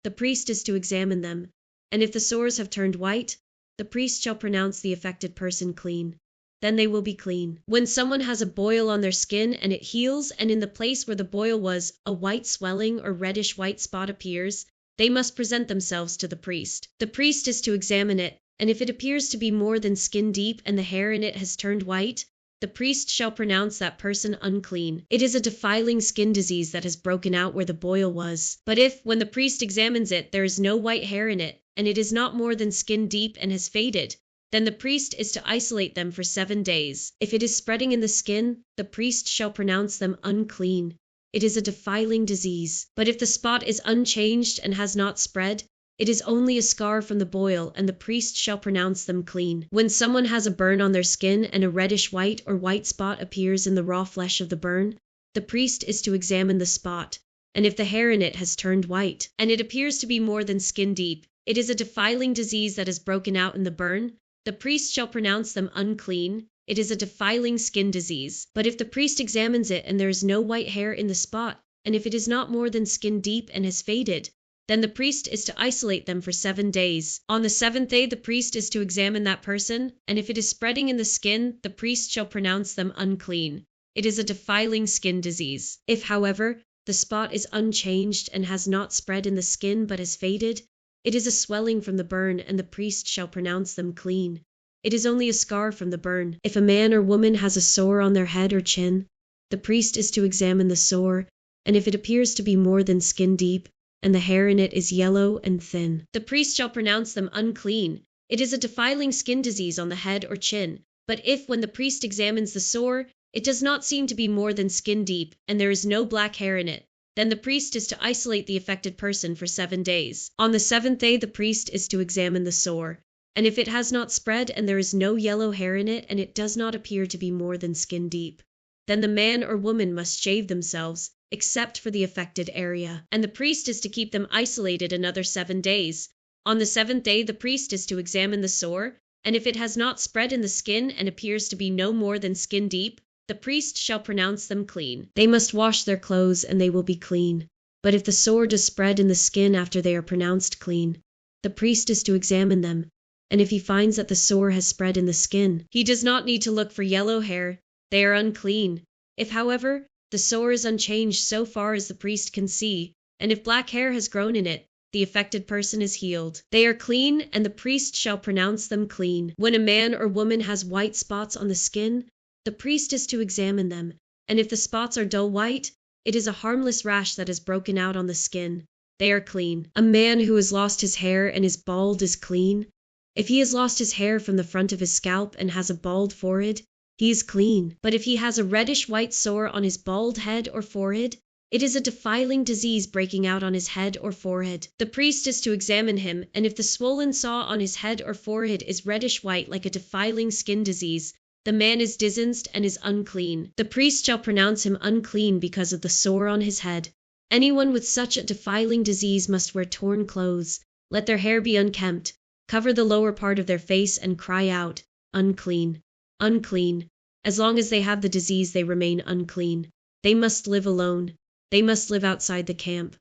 The priest is to examine them, and if the sores have turned white, the priest shall pronounce the affected person clean. Then they will be clean. When someone has a boil on their skin and it heals, and in the place where the boil was, a white swelling or reddish white spot appears, they must present themselves to the priest. The priest is to examine it, and if it appears to be more than skin deep and the hair in it has turned white, the priest shall pronounce that person unclean. It is a defiling skin disease that has broken out where the boil was. But if, when the priest examines it, there is no white hair in it, and it is not more than skin deep and has faded, then the priest is to isolate them for 7 days. If it is spreading in the skin, the priest shall pronounce them unclean. It is a defiling disease. But if the spot is unchanged and has not spread, it is only a scar from the boil, and the priest shall pronounce them clean. When someone has a burn on their skin and a reddish white or white spot appears in the raw flesh of the burn, the priest is to examine the spot, and if the hair in it has turned white, and it appears to be more than skin deep, it is a defiling disease that has broken out in the burn, the priest shall pronounce them unclean. It is a defiling skin disease. But if the priest examines it and there is no white hair in the spot, and if it is not more than skin deep and has faded, then the priest is to isolate them for 7 days. On the 7th day, the priest is to examine that person, and if it is spreading in the skin, the priest shall pronounce them unclean. It is a defiling skin disease. If, however, the spot is unchanged and has not spread in the skin but has faded, it is a swelling from the burn, and the priest shall pronounce them clean. It is only a scar from the burn. If a man or woman has a sore on their head or chin, the priest is to examine the sore, and if it appears to be more than skin deep, and the hair in it is yellow and thin, the priest shall pronounce them unclean. It is a defiling skin disease on the head or chin. But if, when the priest examines the sore, it does not seem to be more than skin deep, and there is no black hair in it, then the priest is to isolate the affected person for 7 days. On the 7th day, the priest is to examine the sore, and if it has not spread and there is no yellow hair in it and it does not appear to be more than skin deep, then the man or woman must shave themselves, except for the affected area, and the priest is to keep them isolated another 7 days. On the 7th day, the priest is to examine the sore, and if it has not spread in the skin and appears to be no more than skin deep, the priest shall pronounce them clean. They must wash their clothes and they will be clean. But if the sore does spread in the skin after they are pronounced clean, the priest is to examine them, and if he finds that the sore has spread in the skin, he does not need to look for yellow hair. They are unclean. If, however, the sore is unchanged so far as the priest can see, and if black hair has grown in it, the affected person is healed. They are clean, and the priest shall pronounce them clean. When a man or woman has white spots on the skin, the priest is to examine them, and if the spots are dull white, it is a harmless rash that has broken out on the skin. They are clean. A man who has lost his hair and is bald is clean. If he has lost his hair from the front of his scalp and has a bald forehead, he is clean. But if he has a reddish-white sore on his bald head or forehead, it is a defiling disease breaking out on his head or forehead. The priest is to examine him, and if the swollen sore on his head or forehead is reddish-white like a defiling skin disease, the man is diseased and is unclean. The priest shall pronounce him unclean because of the sore on his head. Anyone with such a defiling disease must wear torn clothes, let their hair be unkempt, cover the lower part of their face and cry out, unclean, unclean. As long as they have the disease, they remain unclean. They must live alone. They must live outside the camp.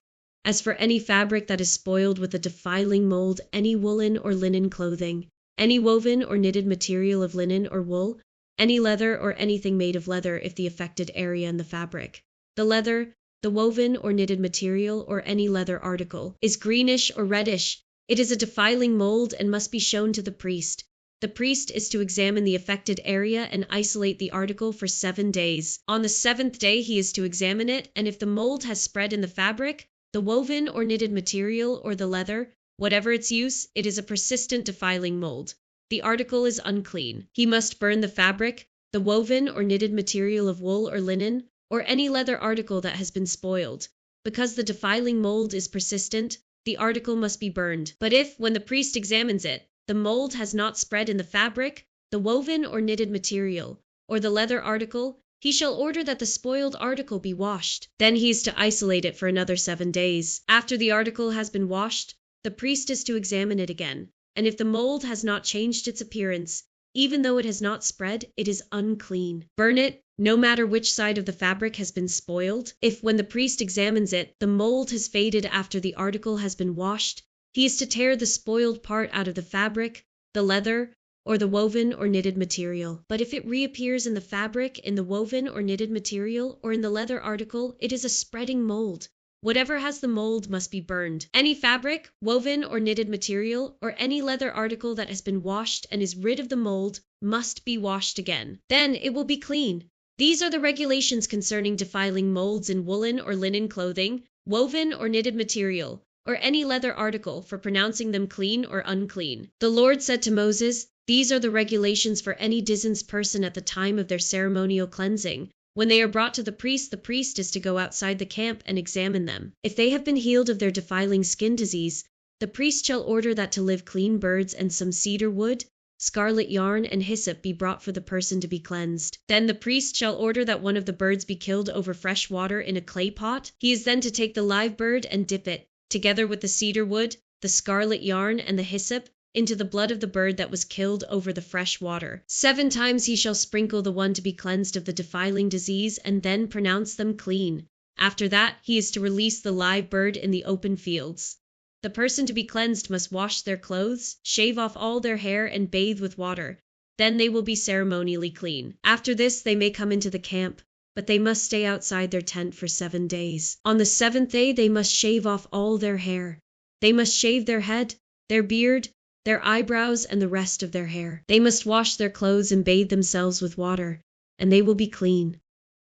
As for any fabric that is spoiled with a defiling mold, any woolen or linen clothing, any woven or knitted material of linen or wool, any leather or anything made of leather if the affected area in the fabric, the leather, the woven or knitted material, or any leather article, is greenish or reddish, it is a defiling mold and must be shown to the priest. The priest is to examine the affected area and isolate the article for 7 days. On the 7th day, he is to examine it, and if the mold has spread in the fabric, the woven or knitted material, or the leather, whatever its use, it is a persistent defiling mold. The article is unclean. He must burn the fabric, the woven or knitted material of wool or linen, or any leather article that has been spoiled. Because the defiling mold is persistent, the article must be burned. But if, when the priest examines it, the mold has not spread in the fabric, the woven or knitted material, or the leather article, he shall order that the spoiled article be washed. Then he is to isolate it for another 7 days. After the article has been washed, the priest is to examine it again, and if the mold has not changed its appearance, even though it has not spread, it is unclean. Burn it, no matter which side of the fabric has been spoiled. If, when the priest examines it, the mold has faded after the article has been washed, he is to tear the spoiled part out of the fabric, the leather, or the woven or knitted material. But if it reappears in the fabric, in the woven or knitted material, or in the leather article, it is a spreading mold. Whatever has the mold must be burned. Any fabric, woven or knitted material, or any leather article that has been washed and is rid of the mold must be washed again. Then it will be clean. These are the regulations concerning defiling molds in woolen or linen clothing, woven or knitted material, or any leather article, for pronouncing them clean or unclean. The Lord said to Moses, "These are the regulations for any diseased person at the time of their ceremonial cleansing. When they are brought to the priest is to go outside the camp and examine them. If they have been healed of their defiling skin disease, the priest shall order that to live clean birds and some cedar wood, scarlet yarn, and hyssop be brought for the person to be cleansed. Then the priest shall order that one of the birds be killed over fresh water in a clay pot. He is then to take the live bird and dip it, together with the cedar wood, the scarlet yarn, and the hyssop, into the blood of the bird that was killed over the fresh water. 7 times he shall sprinkle the one to be cleansed of the defiling disease, and then pronounce them clean. After that, he is to release the live bird in the open fields. The person to be cleansed must wash their clothes, shave off all their hair, and bathe with water. Then they will be ceremonially clean. After this, they may come into the camp, but they must stay outside their tent for 7 days. On the 7th day, they must shave off all their hair. They must shave their head, their beard, their eyebrows, and the rest of their hair. They must wash their clothes and bathe themselves with water, and they will be clean.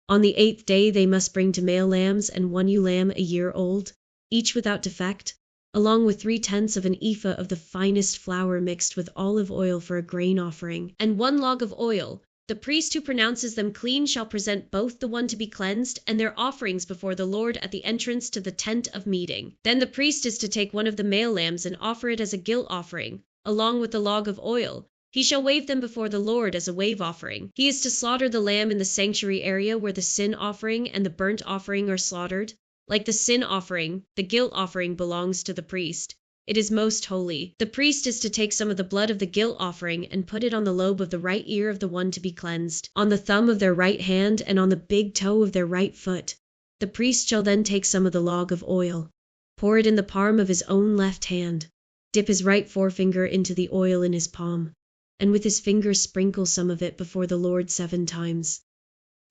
On the 8th day, they must bring 2 male lambs and 1 ewe lamb a year old, each without defect, along with 3/10 of an ephah of the finest flour mixed with olive oil for a grain offering, and 1 log of oil. The priest who pronounces them clean shall present both the one to be cleansed and their offerings before the Lord at the entrance to the tent of meeting. Then the priest is to take one of the male lambs and offer it as a guilt offering, along with the log of oil. He shall wave them before the Lord as a wave offering. He is to slaughter the lamb in the sanctuary area where the sin offering and the burnt offering are slaughtered. Like the sin offering, the guilt offering belongs to the priest. It is most holy. The priest is to take some of the blood of the guilt offering and put it on the lobe of the right ear of the one to be cleansed, on the thumb of their right hand, and on the big toe of their right foot. The priest shall then take some of the log of oil, pour it in the palm of his own left hand, dip his right forefinger into the oil in his palm, and with his finger sprinkle some of it before the Lord 7 times.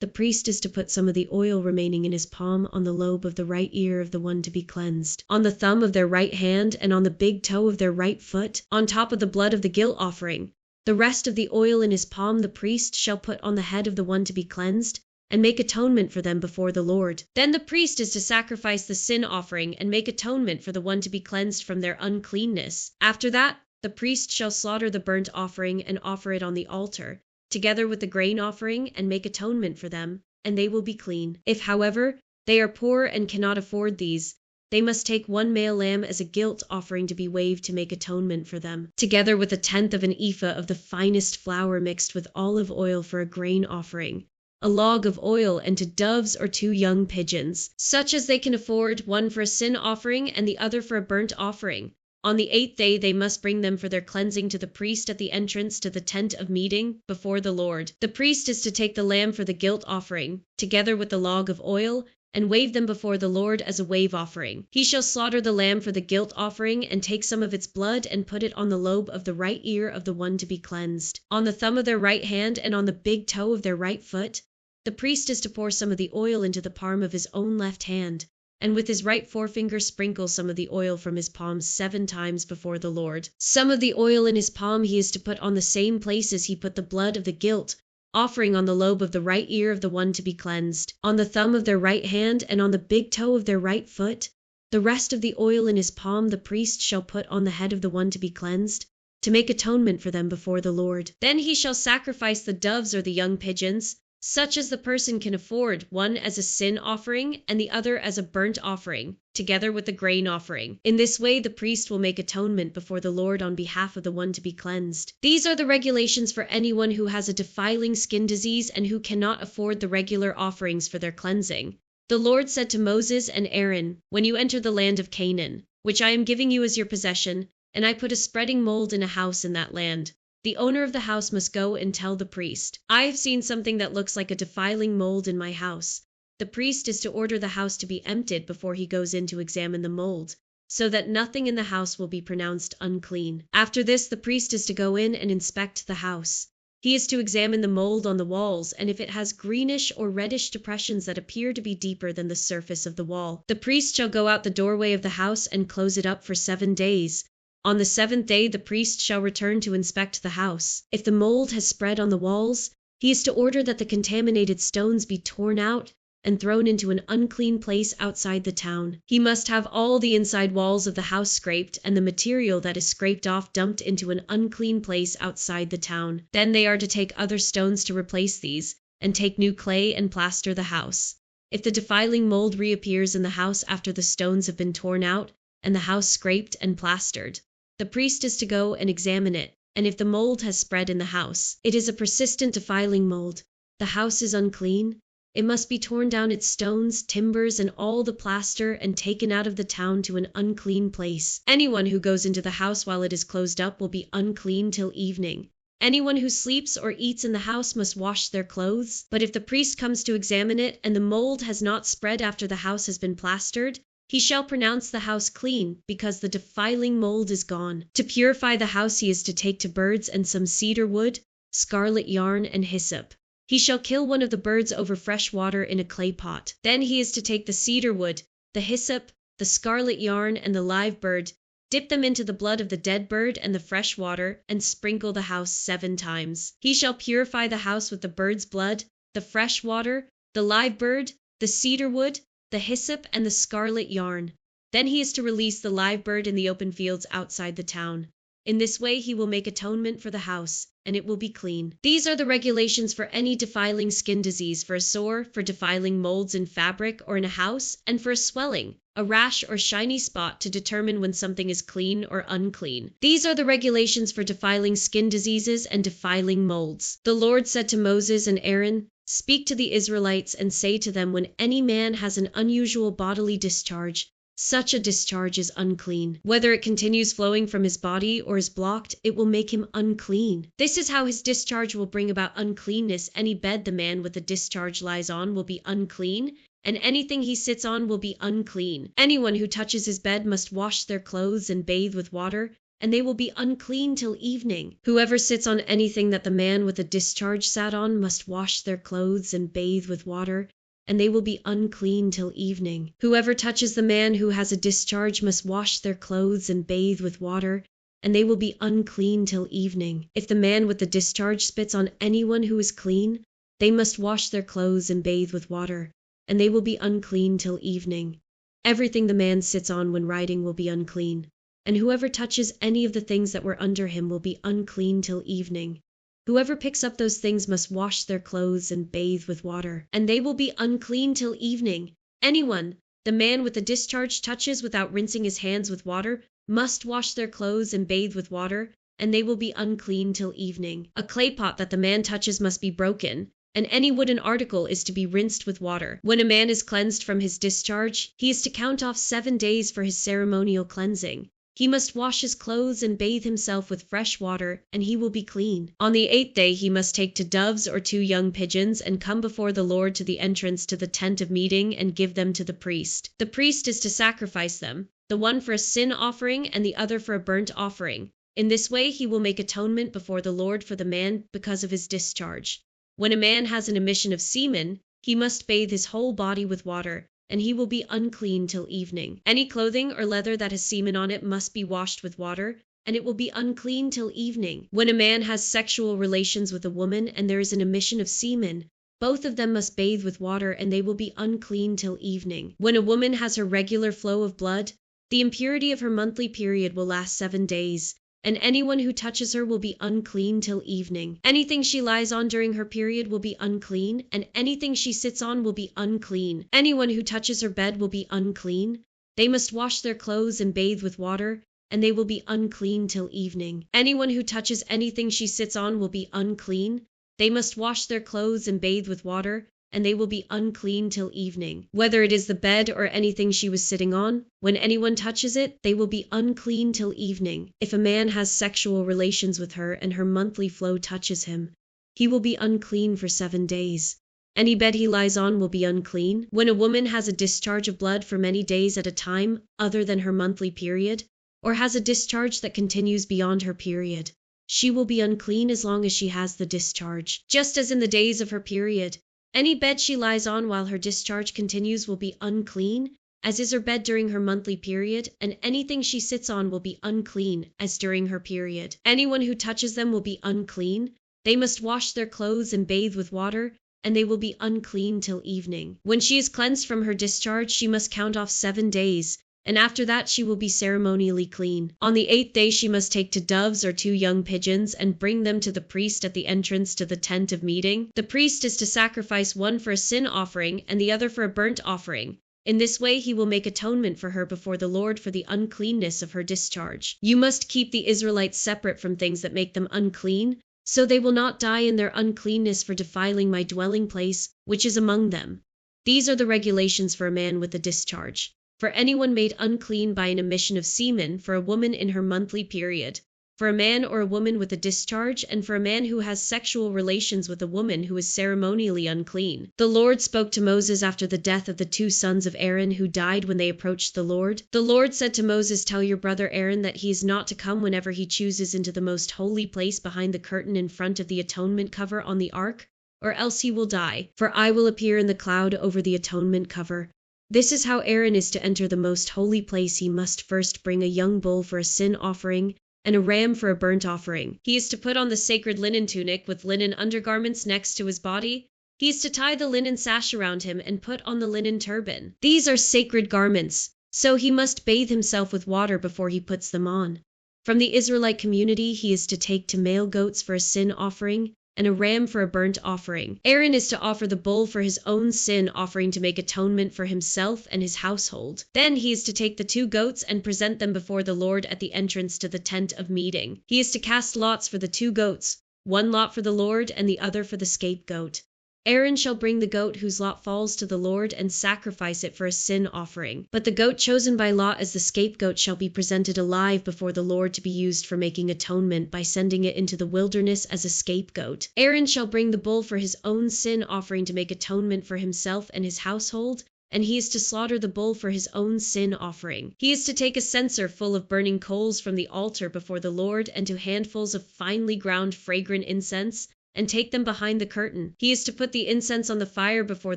The priest is to put some of the oil remaining in his palm on the lobe of the right ear of the one to be cleansed, on the thumb of their right hand, and on the big toe of their right foot, on top of the blood of the guilt offering. The rest of the oil in his palm the priest shall put on the head of the one to be cleansed, and make atonement for them before the Lord. Then the priest is to sacrifice the sin offering and make atonement for the one to be cleansed from their uncleanness. After that, the priest shall slaughter the burnt offering and offer it on the altar, together with the grain offering, and make atonement for them, and they will be clean. If, however, they are poor and cannot afford these, they must take 1 male lamb as a guilt offering to be waved to make atonement for them, together with 1/10 of an ephah of the finest flour mixed with olive oil for a grain offering, a log of oil, and 2 doves or 2 young pigeons, such as they can afford, one for a sin offering and the other for a burnt offering. On the 8th day they must bring them for their cleansing to the priest at the entrance to the tent of meeting before the Lord. The priest is to take the lamb for the guilt offering, together with the log of oil, and wave them before the Lord as a wave offering. He shall slaughter the lamb for the guilt offering and take some of its blood and put it on the lobe of the right ear of the one to be cleansed, on the thumb of their right hand, and on the big toe of their right foot. The priest is to pour some of the oil into the palm of his own left hand, and with his right forefinger sprinkle some of the oil from his palm 7 times before the Lord. Some of the oil in his palm he is to put on the same places he put the blood of the guilt offering, on the lobe of the right ear of the one to be cleansed, on the thumb of their right hand, and on the big toe of their right foot. The rest of the oil in his palm the priest shall put on the head of the one to be cleansed, to make atonement for them before the Lord. Then he shall sacrifice the doves or the young pigeons, such as the person can afford, one as a sin offering and the other as a burnt offering, together with the grain offering. In this way the priest will make atonement before the Lord on behalf of the one to be cleansed. These are the regulations for anyone who has a defiling skin disease and who cannot afford the regular offerings for their cleansing. The Lord said to Moses and Aaron, "When you enter the land of Canaan, which I am giving you as your possession, and I put a spreading mold in a house in that land, the owner of the house must go and tell the priest, 'I have seen something that looks like a defiling mold in my house.' The priest is to order the house to be emptied before he goes in to examine the mold, so that nothing in the house will be pronounced unclean. After this, the priest is to go in and inspect the house. He is to examine the mold on the walls, and if it has greenish or reddish depressions that appear to be deeper than the surface of the wall, the priest shall go out the doorway of the house and close it up for 7 days. On the 7th day the priest shall return to inspect the house. If the mold has spread on the walls, he is to order that the contaminated stones be torn out and thrown into an unclean place outside the town. He must have all the inside walls of the house scraped, and the material that is scraped off dumped into an unclean place outside the town. Then they are to take other stones to replace these, and take new clay and plaster the house. If the defiling mold reappears in the house after the stones have been torn out and the house scraped and plastered, the priest is to go and examine it. and if the mold has spread in the house, it is a persistent defiling mold. The house is unclean. It must be torn down its stones, timbers, and all the plaster, and taken out of the town to an unclean place. Anyone who goes into the house while it is closed up will be unclean till evening. Anyone who sleeps or eats in the house must wash their clothes. But if the priest comes to examine it, and the mold has not spread after the house has been plastered, he shall pronounce the house clean, because the defiling mold is gone. To purify the house he is to take to birds and some cedar wood, scarlet yarn, and hyssop. He shall kill one of the birds over fresh water in a clay pot. Then he is to take the cedar wood, the hyssop, the scarlet yarn, and the live bird, dip them into the blood of the dead bird and the fresh water, and sprinkle the house 7 times. He shall purify the house with the bird's blood, the fresh water, the live bird, the cedar wood, the hyssop, and the scarlet yarn. Then he is to release the live bird in the open fields outside the town. In this way he will make atonement for the house, and it will be clean. These are the regulations for any defiling skin disease, for a sore, for defiling molds in fabric or in a house, and for a swelling, a rash or shiny spot, to determine when something is clean or unclean. These are the regulations for defiling skin diseases and defiling molds. The Lord said to Moses and Aaron, "Speak to the Israelites and say to them, when any man has an unusual bodily discharge, such a discharge is unclean. Whether it continues flowing from his body or is blocked, it will make him unclean. This is how his discharge will bring about uncleanness. Any bed the man with the discharge lies on will be unclean, and anything he sits on will be unclean. Anyone who touches his bed must wash their clothes and bathe with water, and they will be unclean till evening. Whoever sits on anything that the man with the discharge sat on must wash their clothes and bathe with water, and they will be unclean till evening. Whoever touches the man who has a discharge must wash their clothes and bathe with water, and they will be unclean till evening. If the man with the discharge spits on anyone who is clean, they must wash their clothes and bathe with water, and they will be unclean till evening. Everything the man sits on when riding will be unclean, and whoever touches any of the things that were under him will be unclean till evening. Whoever picks up those things must wash their clothes and bathe with water, and they will be unclean till evening. Anyone the man with the discharge touches without rinsing his hands with water must wash their clothes and bathe with water, and they will be unclean till evening. A clay pot that the man touches must be broken, and any wooden article is to be rinsed with water. When a man is cleansed from his discharge, he is to count off 7 days for his ceremonial cleansing. He must wash his clothes and bathe himself with fresh water, and he will be clean. On the 8th day he must take 2 doves or 2 young pigeons and come before the Lord to the entrance to the tent of meeting and give them to the priest. The priest is to sacrifice them, the one for a sin offering and the other for a burnt offering. In this way he will make atonement before the Lord for the man because of his discharge. When a man has an emission of semen, he must bathe his whole body with water, and he will be unclean till evening. Any clothing or leather that has semen on it must be washed with water, and it will be unclean till evening. When a man has sexual relations with a woman and there is an emission of semen, both of them must bathe with water, and they will be unclean till evening. When a woman has her regular flow of blood, the impurity of her monthly period will last 7 days, and anyone who touches her will be unclean till evening. Anything she lies on during her period will be unclean, and anything she sits on will be unclean. Anyone who touches her bed will be unclean. They must wash their clothes and bathe with water, and they will be unclean till evening. Anyone who touches anything she sits on will be unclean. They must wash their clothes and bathe with water, and they will be unclean till evening. Whether it is the bed or anything she was sitting on, when anyone touches it, they will be unclean till evening. If a man has sexual relations with her and her monthly flow touches him, he will be unclean for 7 days. Any bed he lies on will be unclean. When a woman has a discharge of blood for many days at a time other than her monthly period, or has a discharge that continues beyond her period, she will be unclean as long as she has the discharge, just as in the days of her period. Any bed she lies on while her discharge continues will be unclean, as is her bed during her monthly period, and anything she sits on will be unclean, as during her period. Anyone who touches them will be unclean. They must wash their clothes and bathe with water, and they will be unclean till evening. When she is cleansed from her discharge, she must count off 7 days, and after that she will be ceremonially clean. On the 8th day she must take 2 doves or 2 young pigeons and bring them to the priest at the entrance to the tent of meeting. The priest is to sacrifice one for a sin offering and the other for a burnt offering, In this way he will make atonement for her before the Lord for the uncleanness of her discharge. You must keep the Israelites separate from things that make them unclean, so they will not die in their uncleanness for defiling my dwelling place, which is among them. These are the regulations for a man with a discharge, for anyone made unclean by an emission of semen, for a woman in her monthly period, for a man or a woman with a discharge, and for a man who has sexual relations with a woman who is ceremonially unclean. The Lord spoke to Moses after the death of the 2 sons of Aaron who died when they approached the Lord. The Lord said to Moses, "Tell your brother Aaron that he is not to come whenever he chooses into the most holy place behind the curtain in front of the atonement cover on the ark, or else he will die, for I will appear in the cloud over the atonement cover." This is how Aaron is to enter the most holy place. He must first bring a young bull for a sin offering and a ram for a burnt offering. He is to put on the sacred linen tunic with linen undergarments next to his body. He is to tie the linen sash around him and put on the linen turban. These are sacred garments, so he must bathe himself with water before he puts them on. From the Israelite community, he is to take 2 male goats for a sin offering and a ram for a burnt offering. Aaron is to offer the bull for his own sin offering to make atonement for himself and his household. Then he is to take the 2 goats and present them before the Lord at the entrance to the tent of meeting. He is to cast lots for the 2 goats, 1 lot for the Lord and the other for the scapegoat. Aaron shall bring the goat whose lot falls to the Lord and sacrifice it for a sin offering. But the goat chosen by lot as the scapegoat shall be presented alive before the Lord to be used for making atonement by sending it into the wilderness as a scapegoat. Aaron shall bring the bull for his own sin offering to make atonement for himself and his household, and he is to slaughter the bull for his own sin offering. He is to take a censer full of burning coals from the altar before the Lord and 2 handfuls of finely ground fragrant incense, and take them behind the curtain. He is to put the incense on the fire before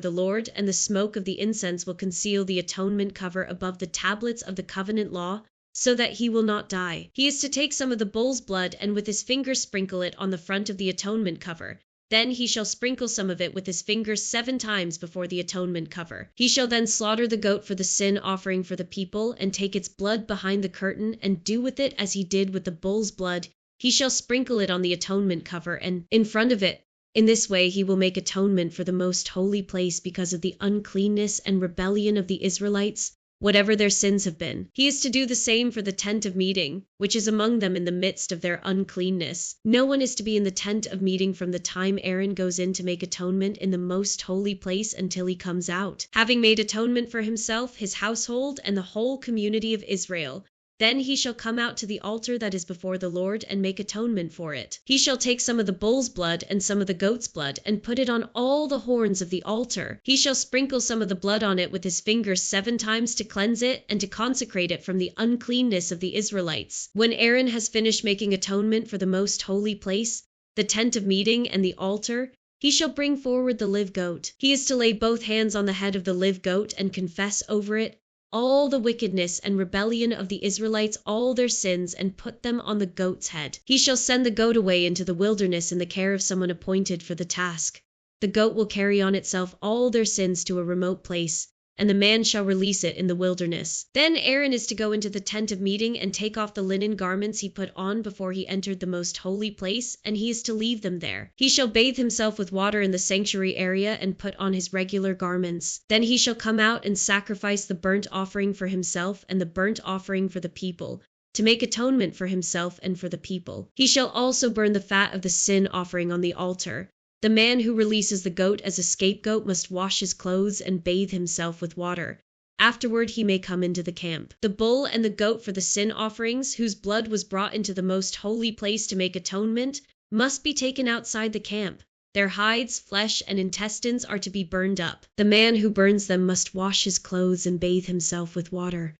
the Lord, and the smoke of the incense will conceal the atonement cover above the tablets of the covenant law, so that he will not die. He is to take some of the bull's blood and with his finger sprinkle it on the front of the atonement cover. Then he shall sprinkle some of it with his fingers 7 times before the atonement cover. He shall then slaughter the goat for the sin offering for the people, and take its blood behind the curtain, and do with it as he did with the bull's blood. He shall sprinkle it on the atonement cover and in front of it. In this way he will make atonement for the most holy place because of the uncleanness and rebellion of the Israelites, whatever their sins have been. He is to do the same for the tent of meeting, which is among them in the midst of their uncleanness. No one is to be in the tent of meeting from the time Aaron goes in to make atonement in the most holy place until he comes out, having made atonement for himself, his household, and the whole community of Israel. Then he shall come out to the altar that is before the Lord and make atonement for it. He shall take some of the bull's blood and some of the goat's blood and put it on all the horns of the altar. He shall sprinkle some of the blood on it with his fingers 7 times to cleanse it and to consecrate it from the uncleanness of the Israelites. When Aaron has finished making atonement for the most holy place, the tent of meeting and the altar, he shall bring forward the live goat. He is to lay both hands on the head of the live goat and confess over it all the wickedness and rebellion of the Israelites, all their sins, and put them on the goat's head. He shall send the goat away into the wilderness in the care of someone appointed for the task. The goat will carry on itself all their sins to a remote place, and the man shall release it in the wilderness. Then Aaron is to go into the tent of meeting and take off the linen garments he put on before he entered the most holy place, and he is to leave them there. He shall bathe himself with water in the sanctuary area and put on his regular garments. Then he shall come out and sacrifice the burnt offering for himself and the burnt offering for the people, to make atonement for himself and for the people. He shall also burn the fat of the sin offering on the altar. The man who releases the goat as a scapegoat must wash his clothes and bathe himself with water. Afterward he may come into the camp. The bull and the goat for the sin offerings, whose blood was brought into the most holy place to make atonement, must be taken outside the camp. Their hides, flesh, and intestines are to be burned up. The man who burns them must wash his clothes and bathe himself with water.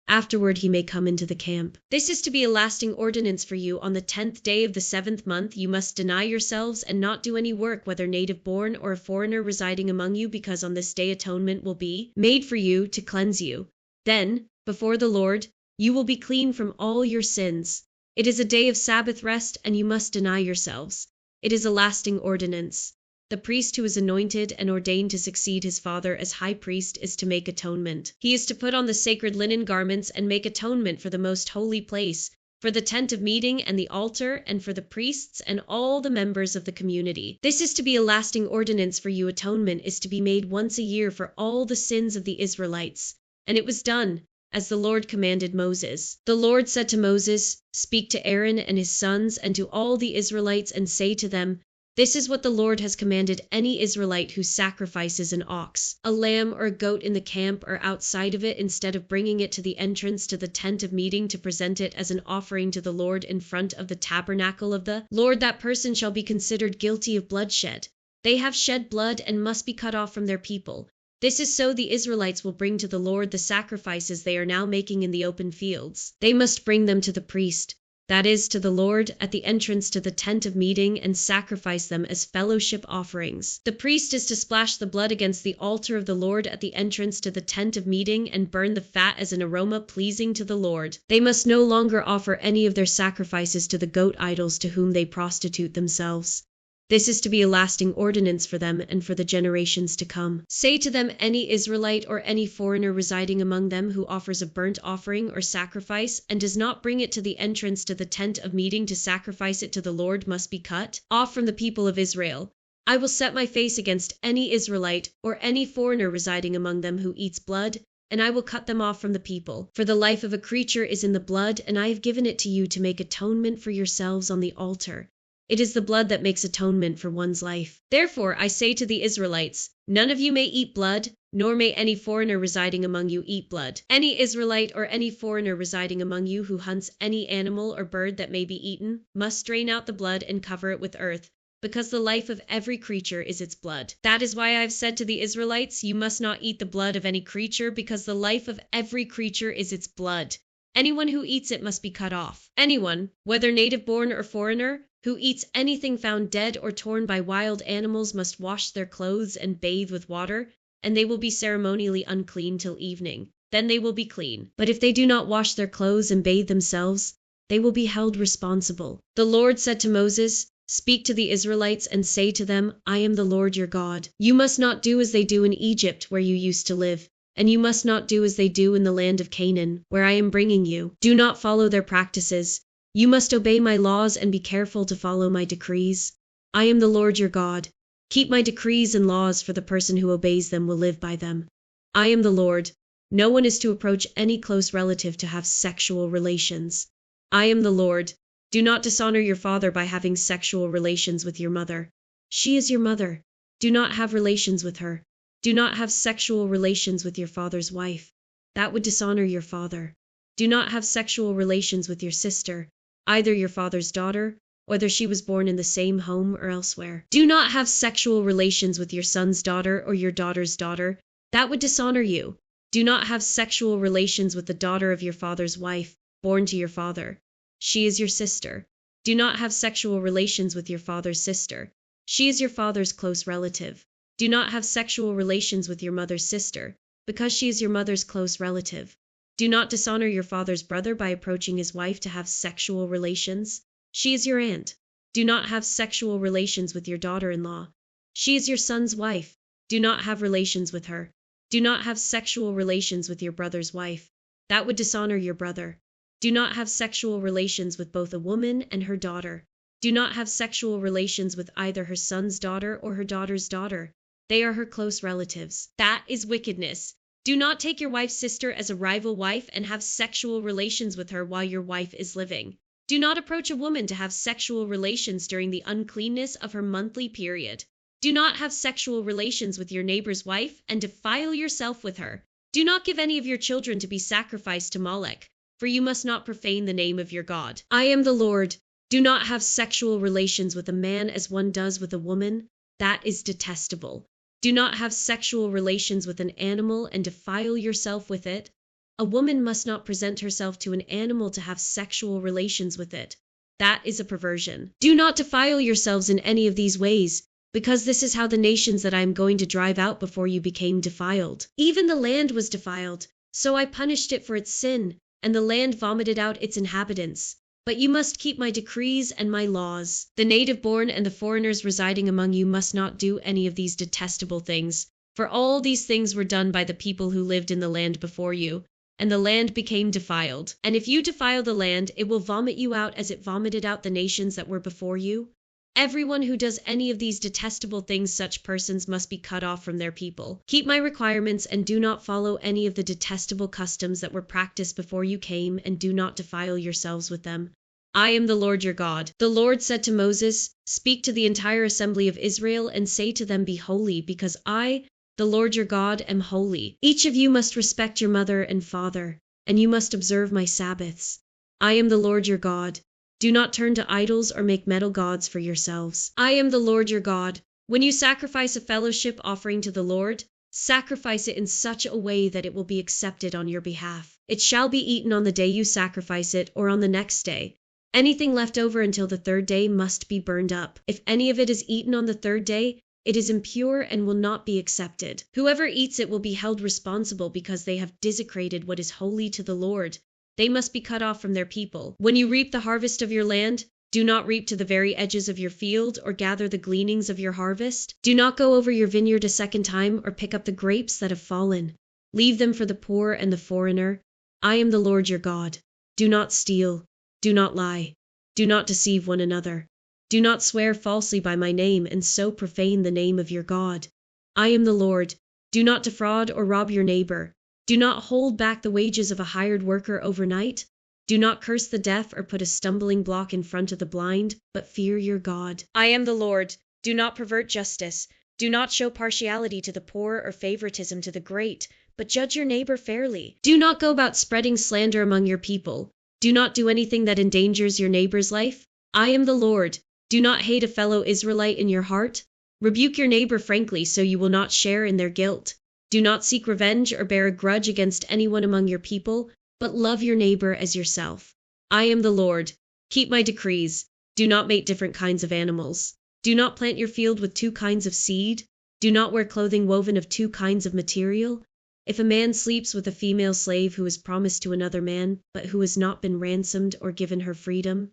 Afterward he may come into the camp. This is to be a lasting ordinance for you. On the 10th day of the 7th month you must deny yourselves and not do any work, whether native born or a foreigner residing among you, because on this day atonement will be made for you to cleanse you. Then, before the Lord, you will be clean from all your sins. It is a day of Sabbath rest, and you must deny yourselves. It is a lasting ordinance. The priest who is anointed and ordained to succeed his father as high priest is to make atonement. He is to put on the sacred linen garments and make atonement for the most holy place, for the tent of meeting and the altar, and for the priests and all the members of the community. This is to be a lasting ordinance for you. Atonement is to be made once a year for all the sins of the Israelites. And it was done, as the Lord commanded Moses. The Lord said to Moses, "Speak to Aaron and his sons and to all the Israelites and say to them, this is what the Lord has commanded any Israelite who sacrifices an ox, a lamb or a goat in the camp or outside of it, instead of bringing it to the entrance to the tent of meeting to present it as an offering to the Lord in front of the tabernacle of the Lord, that person shall be considered guilty of bloodshed. They have shed blood and must be cut off from their people. This is so the Israelites will bring to the Lord the sacrifices they are now making in the open fields. They must bring them to the priest, that is, to the Lord, at the entrance to the tent of meeting, and sacrifice them as fellowship offerings. The priest is to splash the blood against the altar of the Lord at the entrance to the tent of meeting and burn the fat as an aroma pleasing to the Lord. They must no longer offer any of their sacrifices to the goat idols to whom they prostitute themselves. This is to be a lasting ordinance for them and for the generations to come. Say to them, any Israelite or any foreigner residing among them who offers a burnt offering or sacrifice and does not bring it to the entrance to the tent of meeting to sacrifice it to the Lord must be cut off from the people of Israel. I will set my face against any Israelite or any foreigner residing among them who eats blood, and I will cut them off from the people. For the life of a creature is in the blood, and I have given it to you to make atonement for yourselves on the altar. It is the blood that makes atonement for one's life. Therefore I say to the Israelites, none of you may eat blood, nor may any foreigner residing among you eat blood. Any Israelite or any foreigner residing among you who hunts any animal or bird that may be eaten must drain out the blood and cover it with earth, because the life of every creature is its blood. That is why I have said to the Israelites, you must not eat the blood of any creature, because the life of every creature is its blood. Anyone who eats it must be cut off. Anyone, whether native-born or foreigner, who eats anything found dead or torn by wild animals must wash their clothes and bathe with water, and they will be ceremonially unclean till evening. Then they will be clean. But if they do not wash their clothes and bathe themselves, they will be held responsible. The Lord said to Moses, "Speak to the Israelites and say to them, I am the Lord your God. You must not do as they do in Egypt, where you used to live, and you must not do as they do in the land of Canaan, where I am bringing you. Do not follow their practices. You must obey my laws and be careful to follow my decrees. I am the Lord your God. Keep my decrees and laws, for the person who obeys them will live by them. I am the Lord. No one is to approach any close relative to have sexual relations. I am the Lord. Do not dishonor your father by having sexual relations with your mother. She is your mother. Do not have relations with her. Do not have sexual relations with your father's wife. That would dishonor your father. Do not have sexual relations with your sister, either your father's daughter, whether she was born in the same home or elsewhere. Do not have sexual relations with your son's daughter or your daughter's daughter. That would dishonor you. Do not have sexual relations with the daughter of your father's wife, born to your father. She is your sister. Do not have sexual relations with your father's sister. She is your father's close relative. Do not have sexual relations with your mother's sister, because she is your mother's close relative. Do not dishonor your father's brother by approaching his wife to have sexual relations. She is your aunt. Do not have sexual relations with your daughter-in-law. She is your son's wife. Do not have relations with her. Do not have sexual relations with your brother's wife. That would dishonor your brother. Do not have sexual relations with both a woman and her daughter. Do not have sexual relations with either her son's daughter or her daughter's daughter. They are her close relatives. That is wickedness. Do not take your wife's sister as a rival wife and have sexual relations with her while your wife is living. Do not approach a woman to have sexual relations during the uncleanness of her monthly period. Do not have sexual relations with your neighbor's wife and defile yourself with her. Do not give any of your children to be sacrificed to Molech, for you must not profane the name of your God. I am the Lord. Do not have sexual relations with a man as one does with a woman. That is detestable. Do not have sexual relations with an animal and defile yourself with it. A woman must not present herself to an animal to have sexual relations with it. That is a perversion. Do not defile yourselves in any of these ways, because this is how the nations that I am going to drive out before you became defiled. Even the land was defiled, so I punished it for its sin, and the land vomited out its inhabitants. But you must keep my decrees and my laws. The native-born and the foreigners residing among you must not do any of these detestable things, for all these things were done by the people who lived in the land before you, and the land became defiled. And if you defile the land, it will vomit you out as it vomited out the nations that were before you. Everyone who does any of these detestable things, such persons must be cut off from their people. Keep my requirements and do not follow any of the detestable customs that were practiced before you came, and do not defile yourselves with them. I am the Lord your God. The Lord said to Moses, "Speak to the entire assembly of Israel and say to them, Be holy, because I, the Lord your God, am holy. Each of you must respect your mother and father, and you must observe my Sabbaths. I am the Lord your God. Do not turn to idols or make metal gods for yourselves. I am the Lord your God. When you sacrifice a fellowship offering to the Lord, sacrifice it in such a way that it will be accepted on your behalf. It shall be eaten on the day you sacrifice it or on the next day. Anything left over until the third day must be burned up. If any of it is eaten on the third day, it is impure and will not be accepted. Whoever eats it will be held responsible because they have desecrated what is holy to the Lord. They must be cut off from their people. When you reap the harvest of your land, do not reap to the very edges of your field or gather the gleanings of your harvest. Do not go over your vineyard a second time or pick up the grapes that have fallen. Leave them for the poor and the foreigner. I am the Lord your God. Do not steal. Do not lie. Do not deceive one another. Do not swear falsely by my name and so profane the name of your God. I am the Lord. Do not defraud or rob your neighbor. Do not hold back the wages of a hired worker overnight. Do not curse the deaf or put a stumbling block in front of the blind, but fear your God. I am the Lord. Do not pervert justice. Do not show partiality to the poor or favoritism to the great, but judge your neighbor fairly. Do not go about spreading slander among your people. Do not do anything that endangers your neighbor's life. I am the Lord. Do not hate a fellow Israelite in your heart. Rebuke your neighbor frankly so you will not share in their guilt. Do not seek revenge or bear a grudge against anyone among your people, but love your neighbor as yourself. I am the Lord. Keep my decrees. Do not mate different kinds of animals. Do not plant your field with two kinds of seed. Do not wear clothing woven of two kinds of material. If a man sleeps with a female slave who is promised to another man, but who has not been ransomed or given her freedom,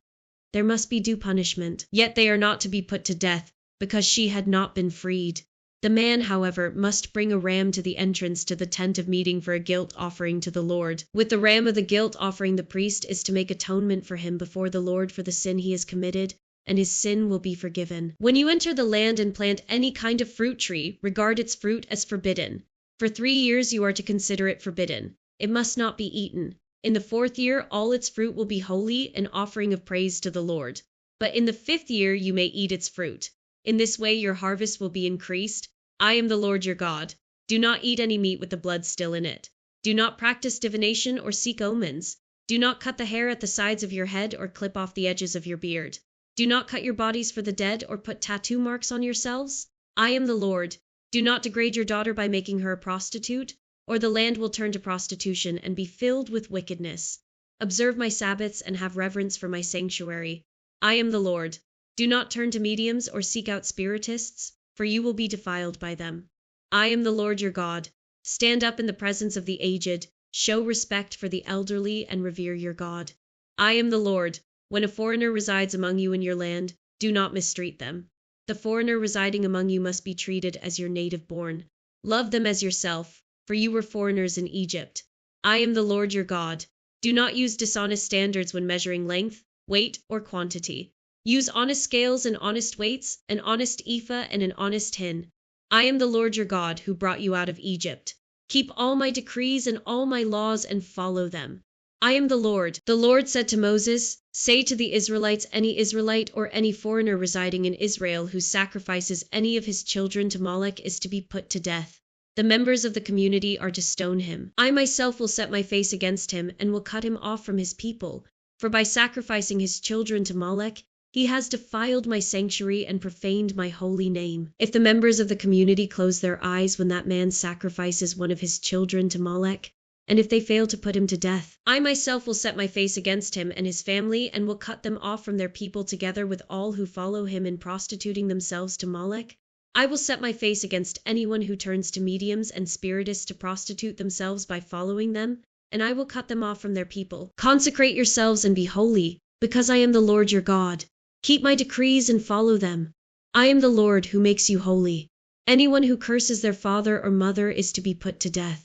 there must be due punishment. Yet they are not to be put to death, because she had not been freed. The man, however, must bring a ram to the entrance to the tent of meeting for a guilt offering to the Lord. With the ram of the guilt offering, the priest is to make atonement for him before the Lord for the sin he has committed, and his sin will be forgiven. When you enter the land and plant any kind of fruit tree, regard its fruit as forbidden. For 3 years you are to consider it forbidden. It must not be eaten. In the 4th year, all its fruit will be holy, an offering of praise to the Lord. But in the 5th year you may eat its fruit. In this way your harvest will be increased. I am the Lord your God. Do not eat any meat with the blood still in it. Do not practice divination or seek omens. Do not cut the hair at the sides of your head or clip off the edges of your beard. Do not cut your bodies for the dead or put tattoo marks on yourselves. I am the Lord. Do not degrade your daughter by making her a prostitute, or the land will turn to prostitution and be filled with wickedness. Observe my Sabbaths and have reverence for my sanctuary. I am the Lord. Do not turn to mediums or seek out spiritists, for you will be defiled by them. I am the Lord your God. Stand up in the presence of the aged, show respect for the elderly, and revere your God. I am the Lord. When a foreigner resides among you in your land, do not mistreat them. The foreigner residing among you must be treated as your native born. Love them as yourself, for you were foreigners in Egypt. I am the Lord your God. Do not use dishonest standards when measuring length, weight, or quantity. Use honest scales and honest weights, an honest ephah and an honest hin. I am the Lord your God, who brought you out of Egypt. Keep all my decrees and all my laws and follow them. I am the Lord. The Lord said to Moses, "Say to the Israelites, any Israelite or any foreigner residing in Israel who sacrifices any of his children to Molech is to be put to death. The members of the community are to stone him. I myself will set my face against him and will cut him off from his people, for by sacrificing his children to Molech, he has defiled my sanctuary and profaned my holy name. If the members of the community close their eyes when that man sacrifices one of his children to Molech, and if they fail to put him to death, I myself will set my face against him and his family and will cut them off from their people together with all who follow him in prostituting themselves to Molech. I will set my face against anyone who turns to mediums and spiritists to prostitute themselves by following them, and I will cut them off from their people. Consecrate yourselves and be holy, because I am the Lord your God. Keep my decrees and follow them. I am the Lord who makes you holy. Anyone who curses their father or mother is to be put to death.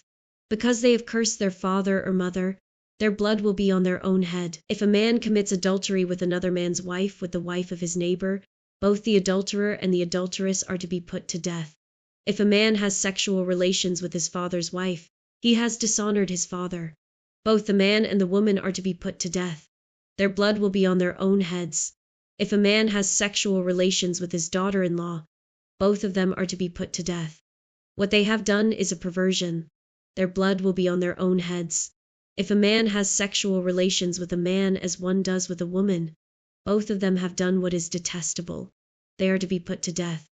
Because they have cursed their father or mother, their blood will be on their own head. If a man commits adultery with another man's wife, with the wife of his neighbor, both the adulterer and the adulteress are to be put to death. If a man has sexual relations with his father's wife, he has dishonored his father. Both the man and the woman are to be put to death. Their blood will be on their own heads. If a man has sexual relations with his daughter-in-law, both of them are to be put to death. What they have done is a perversion. Their blood will be on their own heads. If a man has sexual relations with a man as one does with a woman, both of them have done what is detestable. They are to be put to death.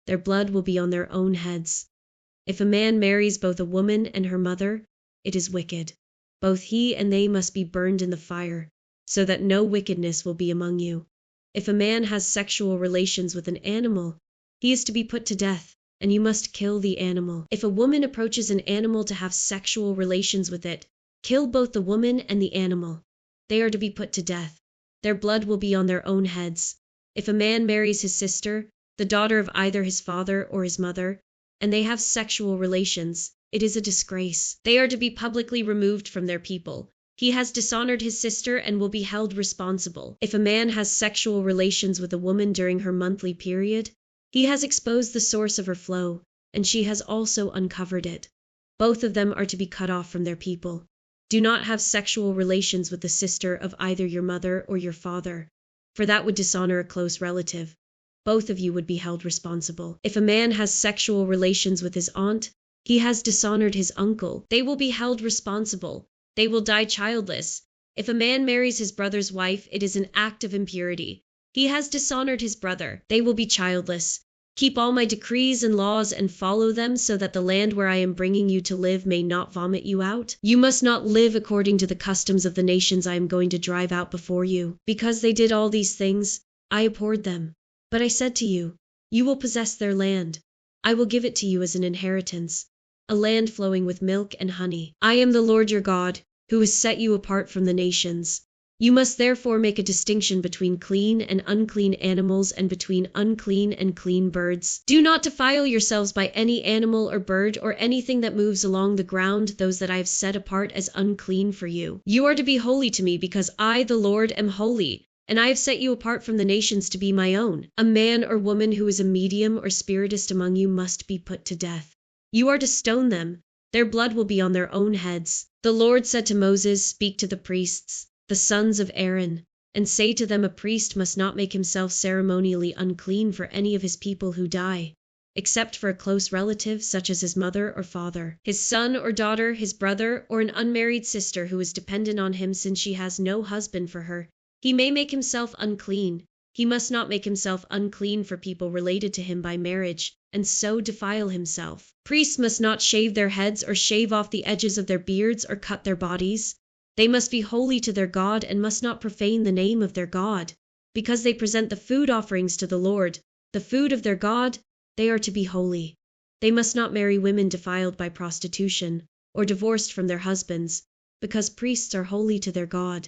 Their blood will be on their own heads. If a man marries both a woman and her mother, it is wicked. Both he and they must be burned in the fire, so that no wickedness will be among you. If a man has sexual relations with an animal, he is to be put to death, and you must kill the animal. If a woman approaches an animal to have sexual relations with it, kill both the woman and the animal. They are to be put to death. Their blood will be on their own heads. If a man marries his sister, the daughter of either his father or his mother, and they have sexual relations, it is a disgrace. They are to be publicly removed from their people. He has dishonored his sister and will be held responsible. If a man has sexual relations with a woman during her monthly period, he has exposed the source of her flow, and she has also uncovered it. Both of them are to be cut off from their people. Do not have sexual relations with the sister of either your mother or your father, for that would dishonor a close relative. Both of you would be held responsible. If a man has sexual relations with his aunt, he has dishonored his uncle. They will be held responsible. They will die childless. If a man marries his brother's wife, it is an act of impurity. He has dishonored his brother. They will be childless. Keep all my decrees and laws and follow them, so that the land where I am bringing you to live may not vomit you out. You must not live according to the customs of the nations I am going to drive out before you. Because they did all these things, I abhorred them. But I said to you, you will possess their land. I will give it to you as an inheritance, a land flowing with milk and honey. I am the Lord your God, who has set you apart from the nations. You must therefore make a distinction between clean and unclean animals and between unclean and clean birds. Do not defile yourselves by any animal or bird or anything that moves along the ground, those that I have set apart as unclean for you. You are to be holy to me, because I, the Lord, am holy, and I have set you apart from the nations to be my own. A man or woman who is a medium or spiritist among you must be put to death. You are to stone them. Their blood will be on their own heads. The Lord said to Moses, speak to the priests, the sons of Aaron, and say to them, a priest must not make himself ceremonially unclean for any of his people who die, except for a close relative such as his mother or father, his son or daughter, his brother, or an unmarried sister who is dependent on him since she has no husband for her. He may make himself unclean. He must not make himself unclean for people related to him by marriage, and so defile himself. Priests must not shave their heads or shave off the edges of their beards or cut their bodies. They must be holy to their God and must not profane the name of their God. Because they present the food offerings to the Lord, the food of their God, they are to be holy. They must not marry women defiled by prostitution or divorced from their husbands, because priests are holy to their God.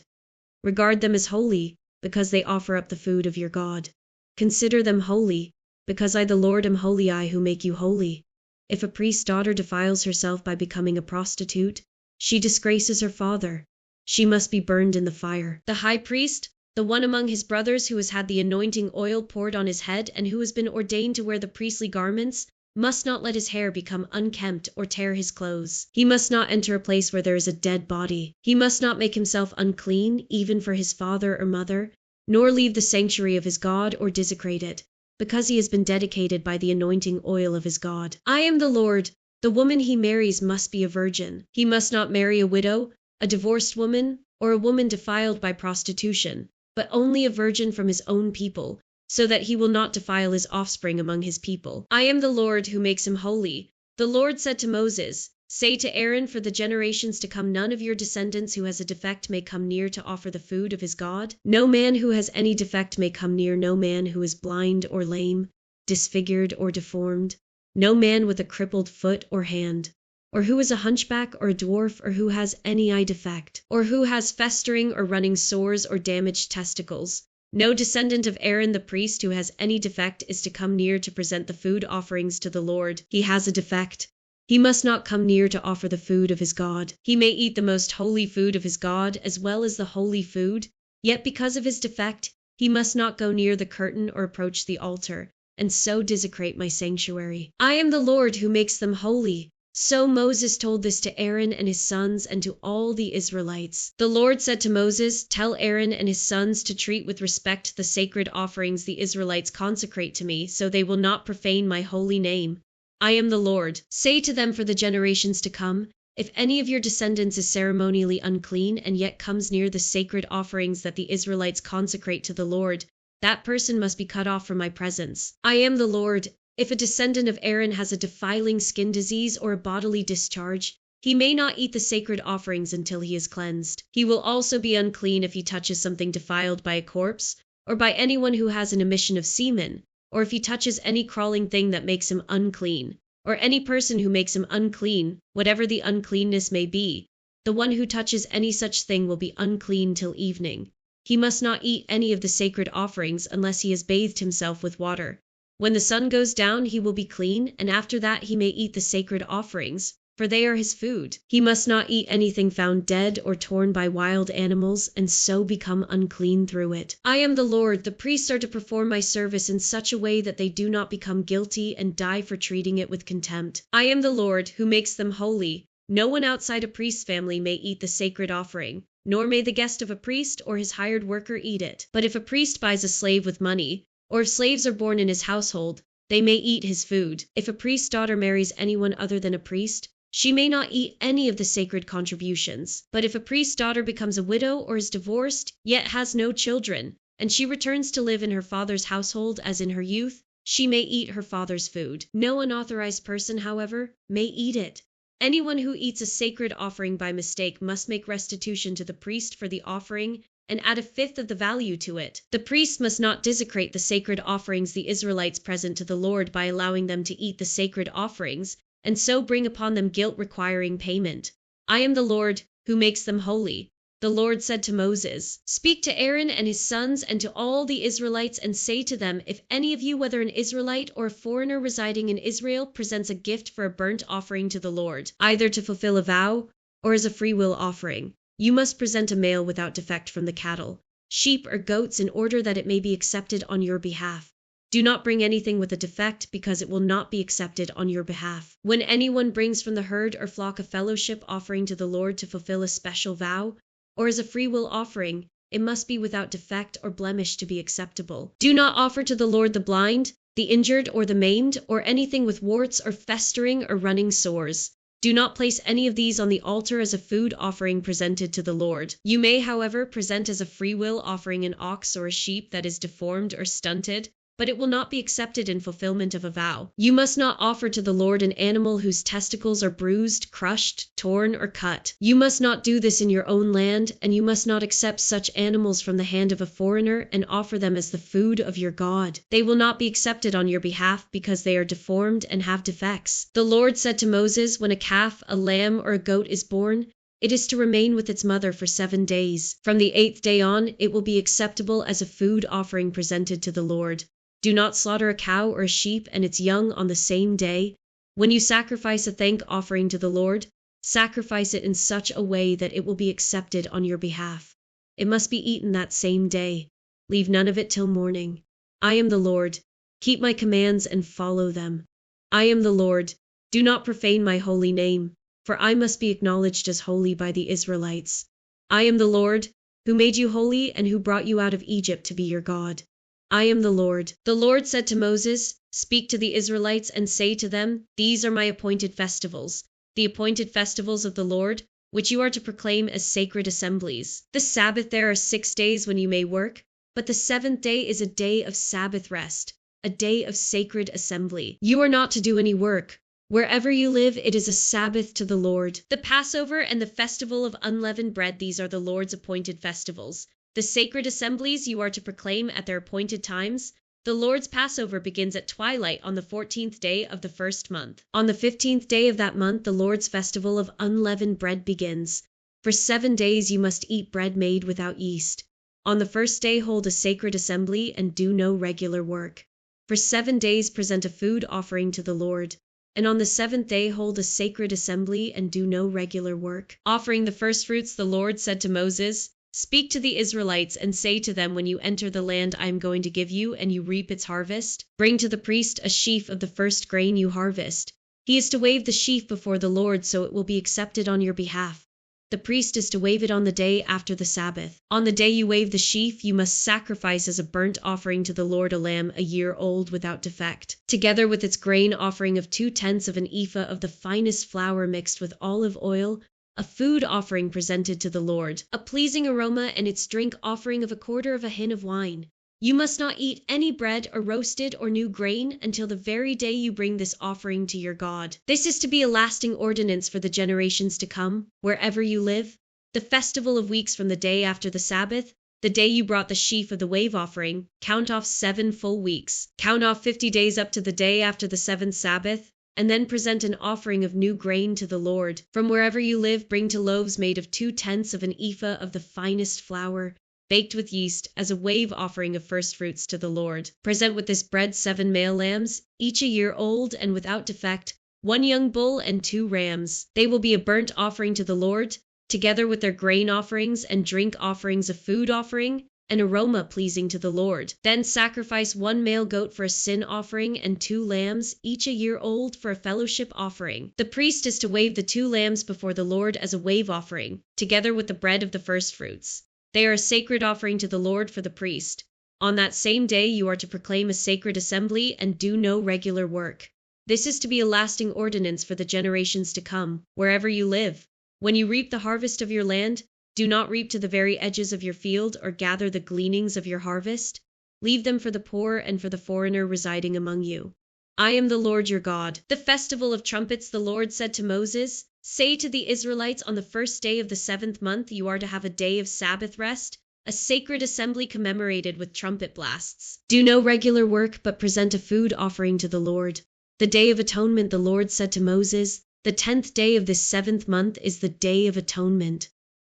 Regard them as holy, because they offer up the food of your God. Consider them holy, because I, the Lord, am holy, I who make you holy. If a priest's daughter defiles herself by becoming a prostitute, she disgraces her father. She must be burned in the fire. The high priest, the one among his brothers who has had the anointing oil poured on his head and who has been ordained to wear the priestly garments, must not let his hair become unkempt or tear his clothes. He must not enter a place where there is a dead body. He must not make himself unclean, even for his father or mother, nor leave the sanctuary of his God or desecrate it, because he has been dedicated by the anointing oil of his God. I am the Lord. The woman he marries must be a virgin. He must not marry a widow, a divorced woman, or a woman defiled by prostitution, but only a virgin from his own people, so that he will not defile his offspring among his people. I am the Lord who makes him holy. The Lord said to Moses, say to Aaron, for the generations to come, none of your descendants who has a defect may come near to offer the food of his God. No man who has any defect may come near, no man who is blind or lame, disfigured or deformed, no man with a crippled foot or hand, or who is a hunchback or a dwarf, or who has any eye defect, or who has festering or running sores or damaged testicles. No descendant of Aaron the priest who has any defect is to come near to present the food offerings to the Lord. He has a defect. He must not come near to offer the food of his God. He may eat the most holy food of his God as well as the holy food, yet because of his defect, he must not go near the curtain or approach the altar, and so desecrate my sanctuary. I am the Lord who makes them holy. So Moses told this to Aaron and his sons and to all the Israelites. The Lord said to Moses, "Tell Aaron and his sons to treat with respect the sacred offerings the Israelites consecrate to me, so they will not profane my holy name. I am the Lord. Say to them for the generations to come, if any of your descendants is ceremonially unclean and yet comes near the sacred offerings that the Israelites consecrate to the Lord, that person must be cut off from my presence. I am the Lord. If a descendant of Aaron has a defiling skin disease or a bodily discharge, he may not eat the sacred offerings until he is cleansed. He will also be unclean if he touches something defiled by a corpse, or by anyone who has an emission of semen, or if he touches any crawling thing that makes him unclean, or any person who makes him unclean, whatever the uncleanness may be. The one who touches any such thing will be unclean till evening. He must not eat any of the sacred offerings unless he has bathed himself with water. When the sun goes down, he will be clean, and after that he may eat the sacred offerings, for they are his food. He must not eat anything found dead or torn by wild animals, and so become unclean through it. I am the Lord. The priests are to perform my service in such a way that they do not become guilty and die for treating it with contempt. I am the Lord, who makes them holy. No one outside a priest's family may eat the sacred offering, nor may the guest of a priest or his hired worker eat it. But if a priest buys a slave with money, or if slaves are born in his household, they may eat his food. If a priest's daughter marries anyone other than a priest, she may not eat any of the sacred contributions. But if a priest's daughter becomes a widow or is divorced, yet has no children, and she returns to live in her father's household as in her youth, she may eat her father's food. No unauthorized person, however, may eat it. Anyone who eats a sacred offering by mistake must make restitution to the priest for the offering and add a fifth of the value to it. The priest must not desecrate the sacred offerings the Israelites present to the Lord by allowing them to eat the sacred offerings, and so bring upon them guilt requiring payment. I am the Lord, who makes them holy. The Lord said to Moses, "Speak to Aaron and his sons and to all the Israelites and say to them, if any of you, whether an Israelite or a foreigner residing in Israel, presents a gift for a burnt offering to the Lord, either to fulfill a vow or as a freewill offering, you must present a male without defect from the cattle, sheep or goats in order that it may be accepted on your behalf. Do not bring anything with a defect, because it will not be accepted on your behalf. When anyone brings from the herd or flock a fellowship offering to the Lord to fulfill a special vow, or as a freewill offering, it must be without defect or blemish to be acceptable. Do not offer to the Lord the blind, the injured or the maimed, or anything with warts or festering or running sores. Do not place any of these on the altar as a food offering presented to the Lord. You may, however, present as a freewill offering an ox or a sheep that is deformed or stunted, but it will not be accepted in fulfillment of a vow. You must not offer to the Lord an animal whose testicles are bruised, crushed, torn, or cut. You must not do this in your own land, and you must not accept such animals from the hand of a foreigner and offer them as the food of your God. They will not be accepted on your behalf because they are deformed and have defects. The Lord said to Moses, when a calf, a lamb, or a goat is born, it is to remain with its mother for 7 days. From the 8th day on, it will be acceptable as a food offering presented to the Lord. Do not slaughter a cow or a sheep and its young on the same day. When you sacrifice a thank offering to the Lord, sacrifice it in such a way that it will be accepted on your behalf. It must be eaten that same day. Leave none of it till morning. I am the Lord. Keep my commands and follow them. I am the Lord. Do not profane my holy name, for I must be acknowledged as holy by the Israelites. I am the Lord, who made you holy and who brought you out of Egypt to be your God. I am the Lord. The Lord said to Moses, "Speak to the Israelites and say to them, these are my appointed festivals, the appointed festivals of the Lord, which you are to proclaim as sacred assemblies. The Sabbath there are 6 days when you may work, but the 7th day is a day of Sabbath rest, a day of sacred assembly. You are not to do any work. Wherever you live, it is a Sabbath to the Lord. The Passover and the festival of unleavened bread, these are the Lord's appointed festivals. The sacred assemblies you are to proclaim at their appointed times. The Lord's Passover begins at twilight on the 14th day of the 1st month. On the 15th day of that month, the Lord's festival of unleavened bread begins. For 7 days you must eat bread made without yeast. On the 1st day hold a sacred assembly and do no regular work. For 7 days present a food offering to the Lord. And on the seventh day hold a sacred assembly and do no regular work. Offering the firstfruits, the Lord said to Moses, "Speak to the Israelites and say to them, when you enter the land I am going to give you and you reap its harvest, bring to the priest a sheaf of the first grain you harvest. He is to wave the sheaf before the Lord, so it will be accepted on your behalf. The priest is to wave it on the day after the Sabbath. On the day you wave the sheaf, you must sacrifice as a burnt offering to the Lord a lamb a year old without defect, together with its grain offering of 2/10 of an ephah of the finest flour mixed with olive oil, a food offering presented to the Lord, a pleasing aroma, and its drink offering of 1/4 of a hin of wine. You must not eat any bread or roasted or new grain until the very day you bring this offering to your God. This is to be a lasting ordinance for the generations to come, wherever you live. The festival of weeks from the day after the Sabbath, the day you brought the sheaf of the wave offering, count off 7 full weeks. Count off 50 days up to the day after the 7th Sabbath, and then present an offering of new grain to the Lord. From wherever you live, bring to loaves made of 2/10 of an ephah of the finest flour, baked with yeast, as a wave offering of firstfruits to the Lord. Present with this bread 7 male lambs, each a year old and without defect, 1 young bull and 2 rams. They will be a burnt offering to the Lord, together with their grain offerings and drink offerings, a food offering, an aroma pleasing to the Lord. Then sacrifice 1 male goat for a sin offering and 2 lambs, each a year old, for a fellowship offering. The priest is to wave the 2 lambs before the Lord as a wave offering, together with the bread of the firstfruits. They are a sacred offering to the Lord for the priest. On that same day you are to proclaim a sacred assembly and do no regular work. This is to be a lasting ordinance for the generations to come, wherever you live. When you reap the harvest of your land, do not reap to the very edges of your field or gather the gleanings of your harvest. Leave them for the poor and for the foreigner residing among you. I am the Lord your God. The festival of trumpets, the Lord said to Moses, "Say to the Israelites, on the first day of the 7th month you are to have a day of Sabbath rest, a sacred assembly commemorated with trumpet blasts. Do no regular work, but present a food offering to the Lord. The Day of Atonement, the Lord said to Moses, the 10th day of this 7th month is the Day of Atonement.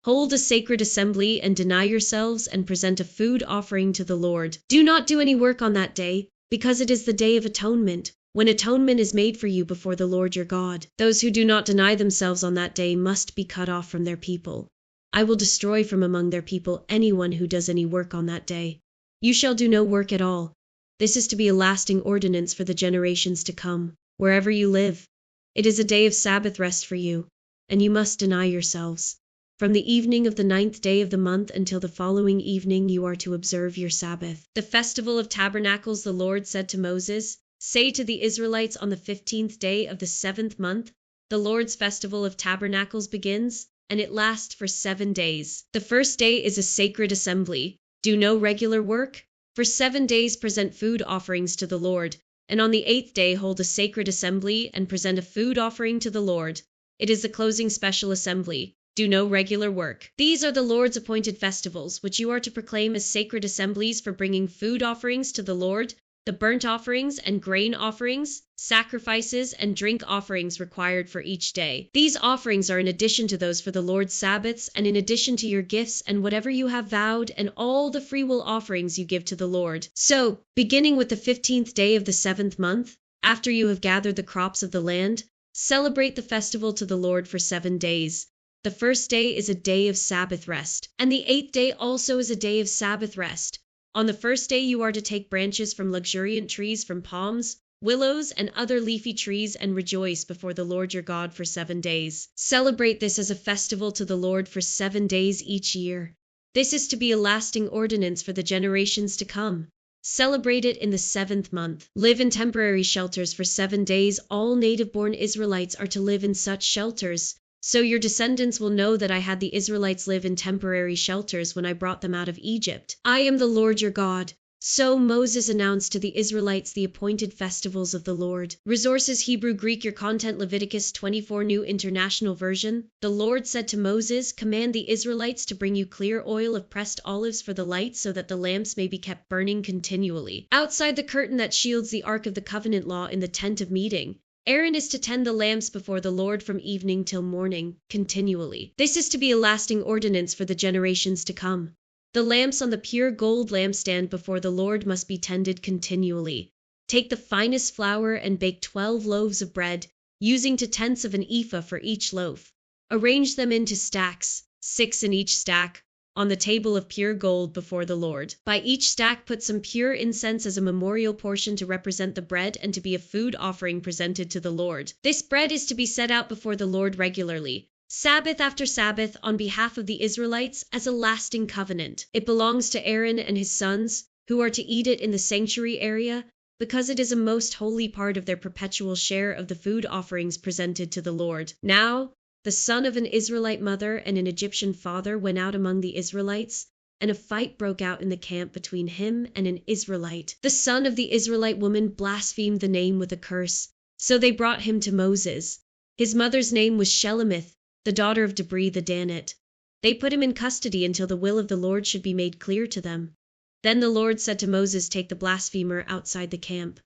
Hold a sacred assembly and deny yourselves and present a food offering to the Lord. Do not do any work on that day, because it is the Day of Atonement, when atonement is made for you before the Lord your God. Those who do not deny themselves on that day must be cut off from their people. I will destroy from among their people anyone who does any work on that day. You shall do no work at all. This is to be a lasting ordinance for the generations to come, wherever you live. It is a day of Sabbath rest for you, and you must deny yourselves. From the evening of the 9th day of the month until the following evening you are to observe your Sabbath. The festival of tabernacles, the Lord said to Moses, "Say to the Israelites, on the 15th day of the 7th month, the Lord's festival of tabernacles begins, and it lasts for 7 days. The first day is a sacred assembly. Do no regular work. For 7 days present food offerings to the Lord, and on the 8th day hold a sacred assembly and present a food offering to the Lord. It is the closing special assembly. Do no regular work. These are the Lord's appointed festivals, which you are to proclaim as sacred assemblies for bringing food offerings to the Lord, the burnt offerings and grain offerings, sacrifices and drink offerings required for each day. These offerings are in addition to those for the Lord's Sabbaths, and in addition to your gifts and whatever you have vowed, and all the freewill offerings you give to the Lord. So, beginning with the 15th day of the 7th month, after you have gathered the crops of the land, celebrate the festival to the Lord for 7 days. The first day is a day of Sabbath rest, and the 8th day also is a day of Sabbath rest. On the first day you are to take branches from luxuriant trees, from palms, willows, and other leafy trees, and rejoice before the Lord your God for 7 days. Celebrate this as a festival to the Lord for 7 days each year. This is to be a lasting ordinance for the generations to come. Celebrate it in the 7th month. Live in temporary shelters for 7 days. All native-born Israelites are to live in such shelters. So your descendants will know that I had the Israelites live in temporary shelters when I brought them out of Egypt. I am the Lord your God. So Moses announced to the Israelites the appointed festivals of the Lord. Resources: Hebrew, Greek. Your content: Leviticus 24, New International Version. The Lord said to Moses, "Command the Israelites to bring you clear oil of pressed olives for the light, so that the lamps may be kept burning continually. Outside the curtain that shields the Ark of the Covenant law in the tent of meeting, Aaron is to tend the lamps before the Lord from evening till morning, continually. This is to be a lasting ordinance for the generations to come. The lamps on the pure gold lampstand before the Lord must be tended continually. Take the finest flour and bake 12 loaves of bread, using 2/10 of an ephah for each loaf. Arrange them into stacks, 6 in each stack, on the table of pure gold before the Lord. By each stack put some pure incense as a memorial portion to represent the bread and to be a food offering presented to the Lord. This bread is to be set out before the Lord regularly, Sabbath after Sabbath, on behalf of the Israelites as a lasting covenant. It belongs to Aaron and his sons, who are to eat it in the sanctuary area, because it is a most holy part of their perpetual share of the food offerings presented to the Lord. Now, the son of an Israelite mother and an Egyptian father went out among the Israelites, and a fight broke out in the camp between him and an Israelite. The son of the Israelite woman blasphemed the name with a curse, so they brought him to Moses. His mother's name was Shelemith, the daughter of Debri the Danite. They put him in custody until the will of the Lord should be made clear to them. Then the Lord said to Moses, "Take the blasphemer outside the camp.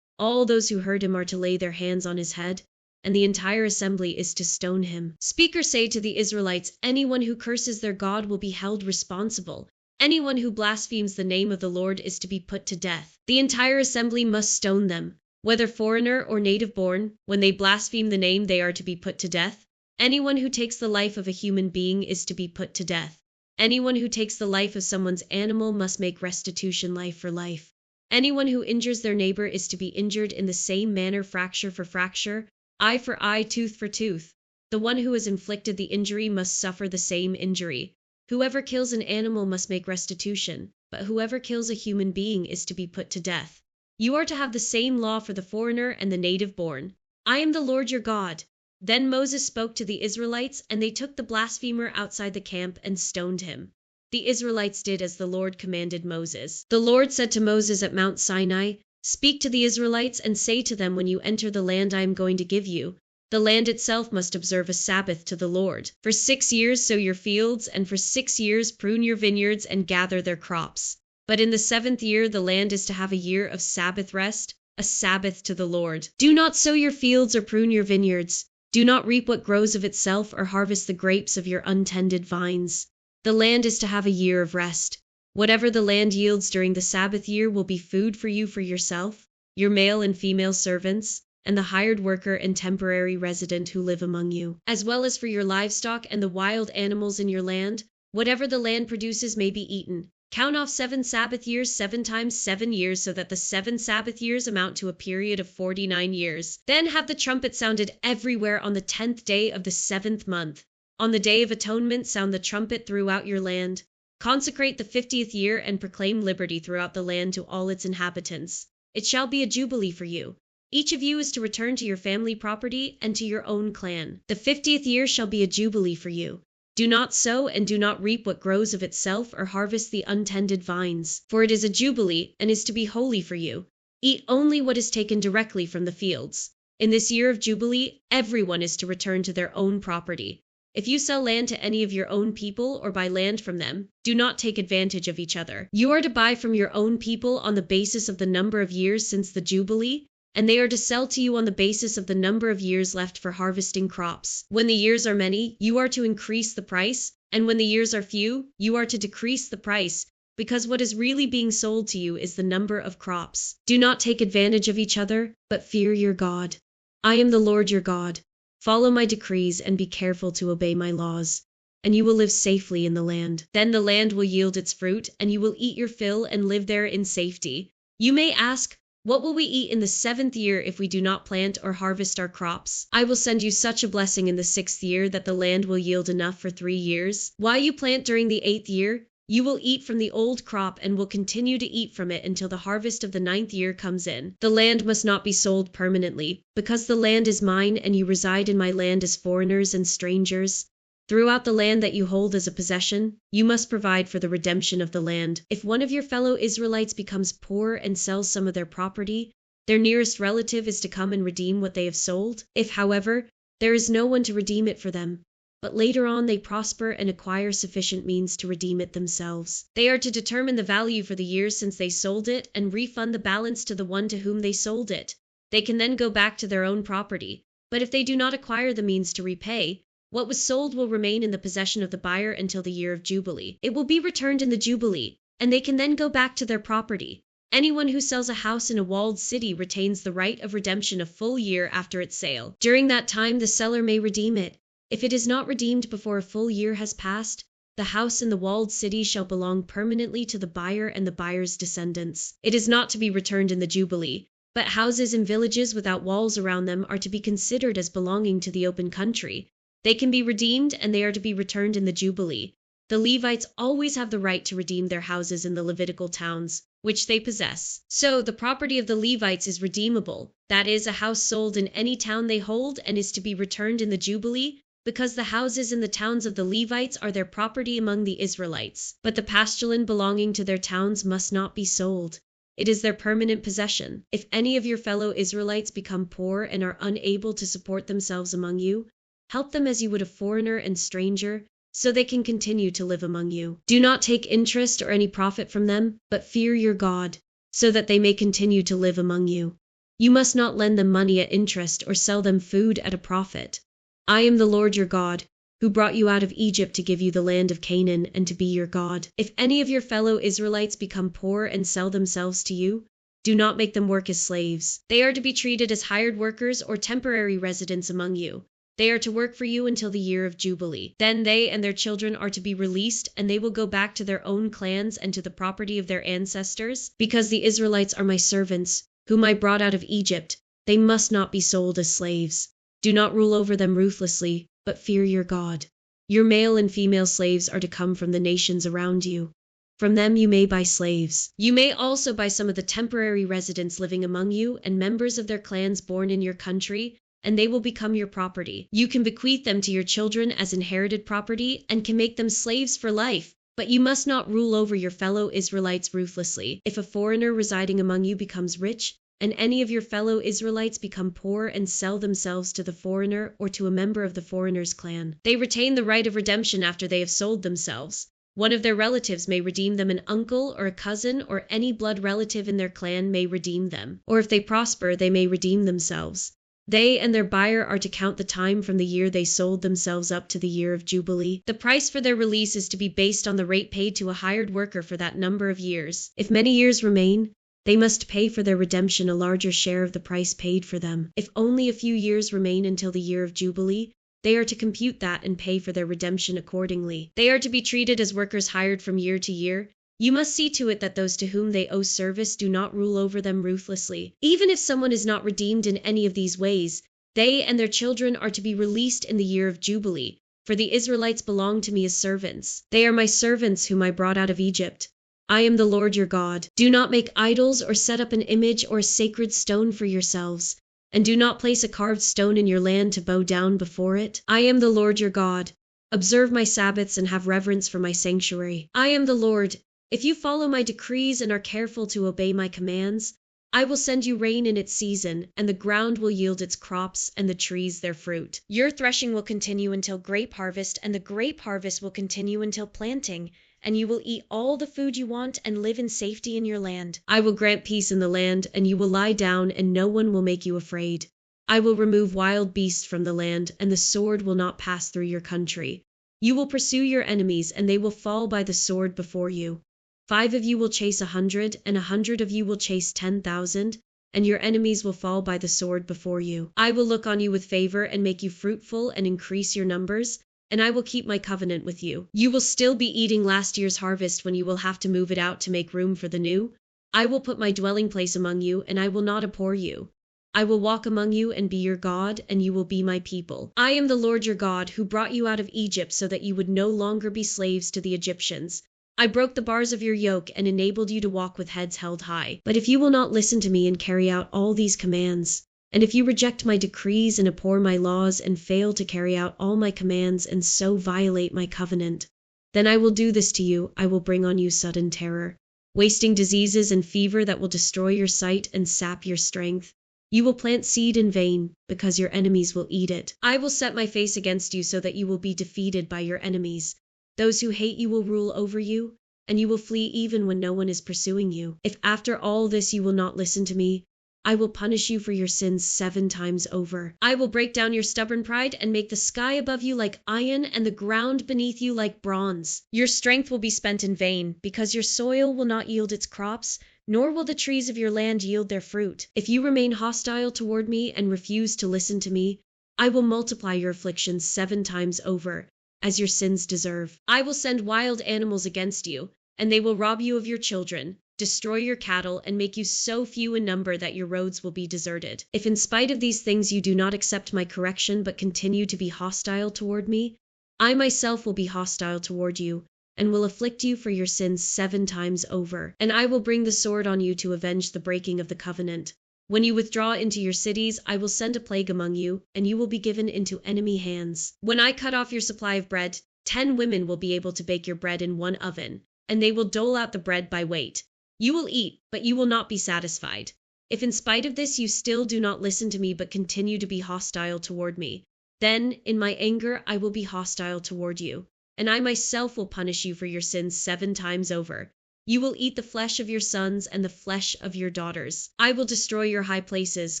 All those who heard him are to lay their hands on his head, and the entire assembly is to stone him. Speak or say to the Israelites, anyone who curses their God will be held responsible. Anyone who blasphemes the name of the Lord is to be put to death. The entire assembly must stone them, whether foreigner or native born. When they blaspheme the name, they are to be put to death. Anyone who takes the life of a human being is to be put to death. Anyone who takes the life of someone's animal must make restitution life for life. Anyone who injures their neighbor is to be injured in the same manner, fracture for fracture, eye for eye, tooth for tooth. The one who has inflicted the injury must suffer the same injury. Whoever kills an animal must make restitution, but whoever kills a human being is to be put to death. You are to have the same law for the foreigner and the native born. I am the Lord your God." Then Moses spoke to the Israelites, and they took the blasphemer outside the camp and stoned him. The Israelites did as the Lord commanded Moses. The Lord said to Moses at Mount Sinai, "Speak to the Israelites and say to them, when you enter the land I am going to give you, the land itself must observe a Sabbath to the Lord. For 6 years sow your fields, and for 6 years prune your vineyards and gather their crops. But in the 7th year the land is to have a year of Sabbath rest, a Sabbath to the Lord. Do not sow your fields or prune your vineyards. Do not reap what grows of itself or harvest the grapes of your untended vines. The land is to have a year of rest. Whatever the land yields during the Sabbath year will be food for you for yourself, your male and female servants, and the hired worker and temporary resident who live among you, as well as for your livestock and the wild animals in your land. Whatever the land produces may be eaten. Count off 7 Sabbath years 7 times 7 years, so that the 7 Sabbath years amount to a period of 49 years. Then have the trumpet sounded everywhere on the 10th day of the 7th month. On the Day of Atonement sound the trumpet throughout your land. Consecrate the 50th year and proclaim liberty throughout the land to all its inhabitants. It shall be a jubilee for you. Each of you is to return to your family property and to your own clan. The 50th year shall be a jubilee for you. Do not sow and do not reap what grows of itself or harvest the untended vines, for it is a jubilee and is to be holy for you. Eat only what is taken directly from the fields. In this year of jubilee, everyone is to return to their own property. If you sell land to any of your own people or buy land from them, do not take advantage of each other. You are to buy from your own people on the basis of the number of years since the jubilee, and they are to sell to you on the basis of the number of years left for harvesting crops. When the years are many, you are to increase the price, and when the years are few, you are to decrease the price, because what is really being sold to you is the number of crops. Do not take advantage of each other, but fear your God. I am the Lord your God. Follow my decrees and be careful to obey my laws, and you will live safely in the land. Then the land will yield its fruit, and you will eat your fill and live there in safety. You may ask, what will we eat in the 7th year if we do not plant or harvest our crops? I will send you such a blessing in the 6th year that the land will yield enough for 3 years. While you plant during the 8th year, you will eat from the old crop and will continue to eat from it until the harvest of the 9th year comes in. The land must not be sold permanently, because the land is mine and you reside in my land as foreigners and strangers. Throughout the land that you hold as a possession, you must provide for the redemption of the land. If one of your fellow Israelites becomes poor and sells some of their property, their nearest relative is to come and redeem what they have sold. If, however, there is no one to redeem it for them, but later on they prosper and acquire sufficient means to redeem it themselves, they are to determine the value for the years since they sold it and refund the balance to the one to whom they sold it. They can then go back to their own property, but if they do not acquire the means to repay, what was sold will remain in the possession of the buyer until the year of Jubilee. It will be returned in the Jubilee, and they can then go back to their property. Anyone who sells a house in a walled city retains the right of redemption a full year after its sale. During that time, the seller may redeem it. If it is not redeemed before a full year has passed, the house in the walled city shall belong permanently to the buyer and the buyer's descendants. It is not to be returned in the Jubilee, but houses in villages without walls around them are to be considered as belonging to the open country. They can be redeemed and they are to be returned in the Jubilee. The Levites always have the right to redeem their houses in the Levitical towns, which they possess. So, the property of the Levites is redeemable, that is, a house sold in any town they hold and is to be returned in the Jubilee, because the houses in the towns of the Levites are their property among the Israelites. But the pasture belonging to their towns must not be sold. It is their permanent possession. If any of your fellow Israelites become poor and are unable to support themselves among you, help them as you would a foreigner and stranger, so they can continue to live among you. Do not take interest or any profit from them, but fear your God, so that they may continue to live among you. You must not lend them money at interest or sell them food at a profit. I am the Lord your God, who brought you out of Egypt to give you the land of Canaan and to be your God. If any of your fellow Israelites become poor and sell themselves to you, do not make them work as slaves. They are to be treated as hired workers or temporary residents among you. They are to work for you until the year of Jubilee. Then they and their children are to be released, and they will go back to their own clans and to the property of their ancestors. Because the Israelites are my servants, whom I brought out of Egypt, they must not be sold as slaves. Do not rule over them ruthlessly, but fear your God. Your male and female slaves are to come from the nations around you. From them you may buy slaves. You may also buy some of the temporary residents living among you and members of their clans born in your country, and they will become your property. You can bequeath them to your children as inherited property and can make them slaves for life, but you must not rule over your fellow Israelites ruthlessly. If a foreigner residing among you becomes rich, and any of your fellow Israelites become poor and sell themselves to the foreigner or to a member of the foreigner's clan, they retain the right of redemption after they have sold themselves. One of their relatives may redeem them, an uncle or a cousin or any blood relative in their clan may redeem them. Or if they prosper, they may redeem themselves. They and their buyer are to count the time from the year they sold themselves up to the year of Jubilee. The price for their release is to be based on the rate paid to a hired worker for that number of years. If many years remain, they must pay for their redemption a larger share of the price paid for them. If only a few years remain until the year of Jubilee, they are to compute that and pay for their redemption accordingly. They are to be treated as workers hired from year to year. You must see to it that those to whom they owe service do not rule over them ruthlessly. Even if someone is not redeemed in any of these ways, they and their children are to be released in the year of Jubilee, for the Israelites belong to me as servants. They are my servants whom I brought out of Egypt. I am the Lord your God. Do not make idols or set up an image or a sacred stone for yourselves, and do not place a carved stone in your land to bow down before it. I am the Lord your God. Observe my Sabbaths and have reverence for my sanctuary. I am the Lord. If you follow my decrees and are careful to obey my commands, I will send you rain in its season, and the ground will yield its crops and the trees their fruit. Your threshing will continue until grape harvest, and the grape harvest will continue until planting, and you will eat all the food you want and live in safety in your land. I will grant peace in the land, and you will lie down, and no one will make you afraid. I will remove wild beasts from the land, and the sword will not pass through your country. You will pursue your enemies, and they will fall by the sword before you. 5 of you will chase 100, and 100 of you will chase 10,000, and your enemies will fall by the sword before you. I will look on you with favor and make you fruitful and increase your numbers, and I will keep my covenant with you. You will still be eating last year's harvest when you will have to move it out to make room for the new. I will put my dwelling place among you, and I will not abhor you. I will walk among you and be your God, and you will be my people. I am the Lord your God, who brought you out of Egypt so that you would no longer be slaves to the Egyptians. I broke the bars of your yoke and enabled you to walk with heads held high. But if you will not listen to me and carry out all these commands, and if you reject my decrees and abhor my laws and fail to carry out all my commands and so violate my covenant, then I will do this to you. I will bring on you sudden terror, wasting diseases and fever that will destroy your sight and sap your strength. You will plant seed in vain, because your enemies will eat it. I will set my face against you so that you will be defeated by your enemies. Those who hate you will rule over you, and you will flee even when no one is pursuing you. If after all this you will not listen to me, I will punish you for your sins 7 times over. I will break down your stubborn pride and make the sky above you like iron and the ground beneath you like bronze. Your strength will be spent in vain, because your soil will not yield its crops, nor will the trees of your land yield their fruit. If you remain hostile toward me and refuse to listen to me, I will multiply your afflictions 7 times over, as your sins deserve. I will send wild animals against you, and they will rob you of your children, destroy your cattle, and make you so few in number that your roads will be deserted. If in spite of these things you do not accept my correction but continue to be hostile toward me, I myself will be hostile toward you, and will afflict you for your sins 7 times over. And I will bring the sword on you to avenge the breaking of the covenant. When you withdraw into your cities, I will send a plague among you, and you will be given into enemy hands. When I cut off your supply of bread, 10 women will be able to bake your bread in one oven, and they will dole out the bread by weight. You will eat, but you will not be satisfied. If in spite of this you still do not listen to me but continue to be hostile toward me, then, in my anger, I will be hostile toward you, and I myself will punish you for your sins 7 times over. You will eat the flesh of your sons and the flesh of your daughters. I will destroy your high places,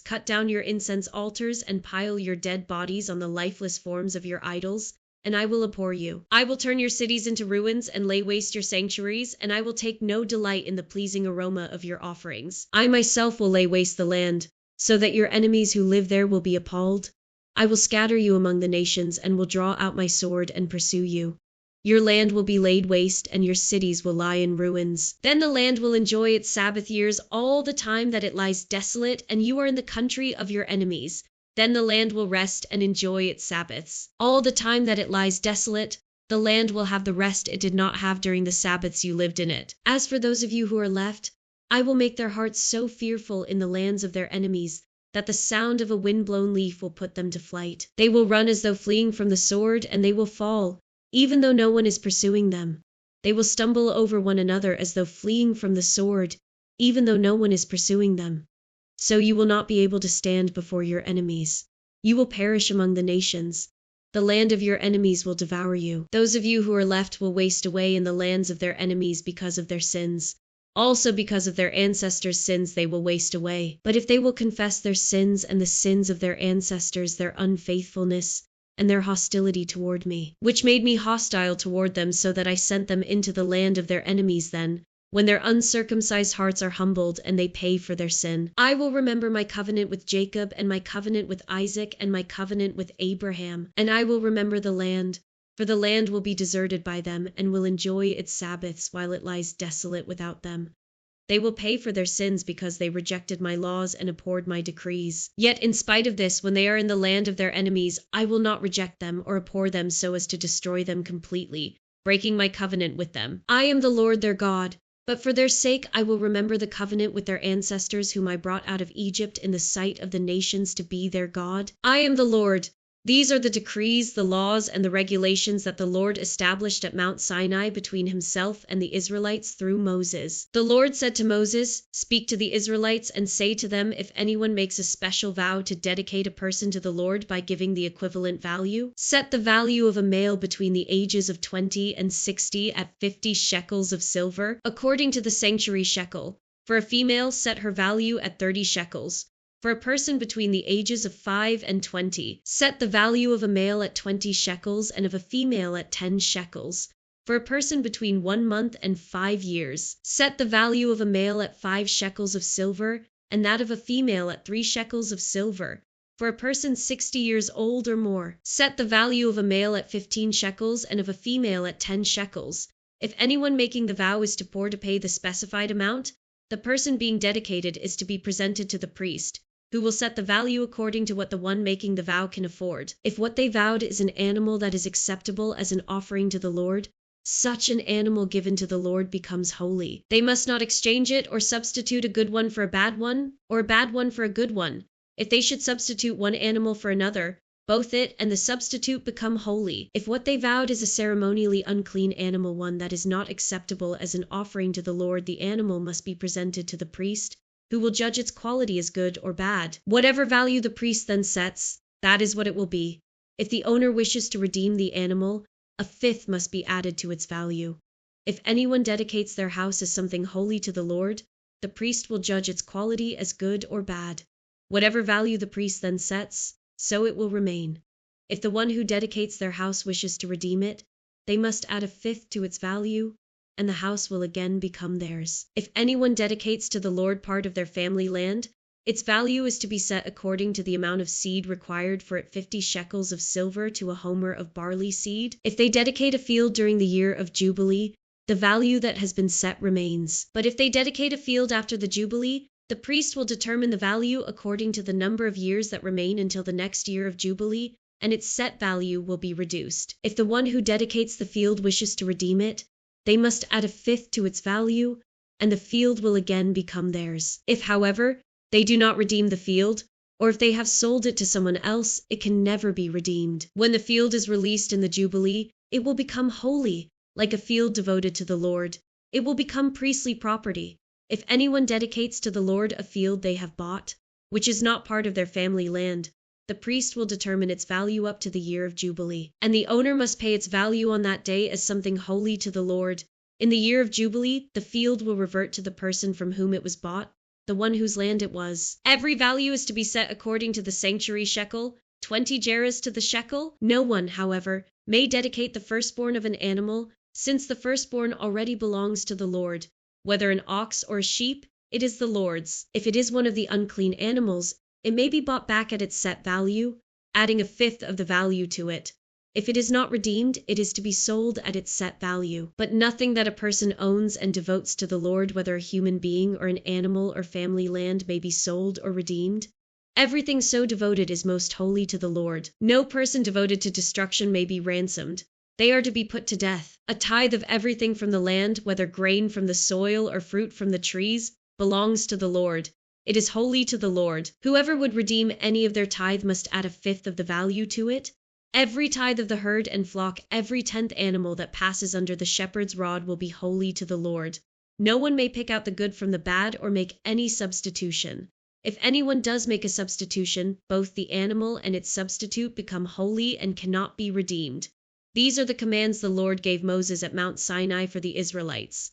cut down your incense altars, and pile your dead bodies on the lifeless forms of your idols, and I will abhor you. I will turn your cities into ruins and lay waste your sanctuaries, and I will take no delight in the pleasing aroma of your offerings. I myself will lay waste the land, so that your enemies who live there will be appalled. I will scatter you among the nations, and will draw out my sword and pursue you. Your land will be laid waste, and your cities will lie in ruins. Then the land will enjoy its Sabbath years all the time that it lies desolate, and you are in the country of your enemies. Then the land will rest and enjoy its Sabbaths. All the time that it lies desolate, the land will have the rest it did not have during the Sabbaths you lived in it. As for those of you who are left, I will make their hearts so fearful in the lands of their enemies that the sound of a wind-blown leaf will put them to flight. They will run as though fleeing from the sword, and they will fall, even though no one is pursuing them. They will stumble over one another as though fleeing from the sword, even though no one is pursuing them. So you will not be able to stand before your enemies. You will perish among the nations. The land of your enemies will devour you. Those of you who are left will waste away in the lands of their enemies because of their sins. Also because of their ancestors' sins they will waste away. But if they will confess their sins and the sins of their ancestors, their unfaithfulness, and their hostility toward me, which made me hostile toward them so that I sent them into the land of their enemies, then, when their uncircumcised hearts are humbled and they pay for their sin, I will remember my covenant with Jacob and my covenant with Isaac and my covenant with Abraham, and I will remember the land, for the land will be deserted by them and will enjoy its Sabbaths while it lies desolate without them. They will pay for their sins because they rejected my laws and abhorred my decrees. Yet in spite of this, when they are in the land of their enemies, I will not reject them or abhor them so as to destroy them completely, breaking my covenant with them. I am the Lord their God, but for their sake I will remember the covenant with their ancestors whom I brought out of Egypt in the sight of the nations to be their God. I am the Lord. These are the decrees, the laws, and the regulations that the Lord established at Mount Sinai between himself and the Israelites through Moses. The Lord said to Moses, "Speak to the Israelites and say to them, if anyone makes a special vow to dedicate a person to the Lord by giving the equivalent value, set the value of a male between the ages of 20 and 60 at 50 shekels of silver, according to the sanctuary shekel. For a female, set her value at 30 shekels. For a person between the ages of 5 and 20, set the value of a male at 20 shekels and of a female at 10 shekels. For a person between 1 month and 5 years, set the value of a male at 5 shekels of silver and that of a female at 3 shekels of silver. For a person 60 years old or more, set the value of a male at 15 shekels and of a female at 10 shekels. If anyone making the vow is too poor to pay the specified amount, the person being dedicated is to be presented to the priest, who will set the value according to what the one making the vow can afford. If what they vowed is an animal that is acceptable as an offering to the Lord, such an animal given to the Lord becomes holy. They must not exchange it or substitute a good one for a bad one, or a bad one for a good one. If they should substitute one animal for another, both it and the substitute become holy. If what they vowed is a ceremonially unclean animal, one that is not acceptable as an offering to the Lord, the animal must be presented to the priest, who will judge its quality as good or bad. Whatever value the priest then sets, that is what it will be. If the owner wishes to redeem the animal, a fifth must be added to its value. If anyone dedicates their house as something holy to the Lord, the priest will judge its quality as good or bad. Whatever value the priest then sets, so it will remain. If the one who dedicates their house wishes to redeem it, they must add a fifth to its value, and the house will again become theirs. If anyone dedicates to the Lord part of their family land, its value is to be set according to the amount of seed required for it, 50 shekels of silver to a homer of barley seed. If they dedicate a field during the year of Jubilee, the value that has been set remains. But if they dedicate a field after the Jubilee, the priest will determine the value according to the number of years that remain until the next year of Jubilee, and its set value will be reduced. If the one who dedicates the field wishes to redeem it, they must add a fifth to its value, and the field will again become theirs. If, however, they do not redeem the field, or if they have sold it to someone else, it can never be redeemed. When the field is released in the Jubilee, it will become holy, like a field devoted to the Lord. It will become priestly property. If anyone dedicates to the Lord a field they have bought, which is not part of their family land, the priest will determine its value up to the year of Jubilee, and the owner must pay its value on that day as something holy to the Lord. In the year of Jubilee, the field will revert to the person from whom it was bought, the one whose land it was. Every value is to be set according to the sanctuary shekel, 20 gerahs to the shekel. No one, however, may dedicate the firstborn of an animal, since the firstborn already belongs to the Lord. Whether an ox or a sheep, it is the Lord's. If it is one of the unclean animals, it may be bought back at its set value, adding a fifth of the value to it. If it is not redeemed, it is to be sold at its set value. But nothing that a person owns and devotes to the Lord, whether a human being or an animal or family land, may be sold or redeemed. Everything so devoted is most holy to the Lord. No person devoted to destruction may be ransomed. They are to be put to death. A tithe of everything from the land, whether grain from the soil or fruit from the trees, belongs to the Lord. It is holy to the Lord. Whoever would redeem any of their tithe must add a fifth of the value to it. Every tithe of the herd and flock, every 10th animal that passes under the shepherd's rod will be holy to the Lord. No one may pick out the good from the bad or make any substitution. If anyone does make a substitution, both the animal and its substitute become holy and cannot be redeemed. These are the commands the Lord gave Moses at Mount Sinai for the Israelites.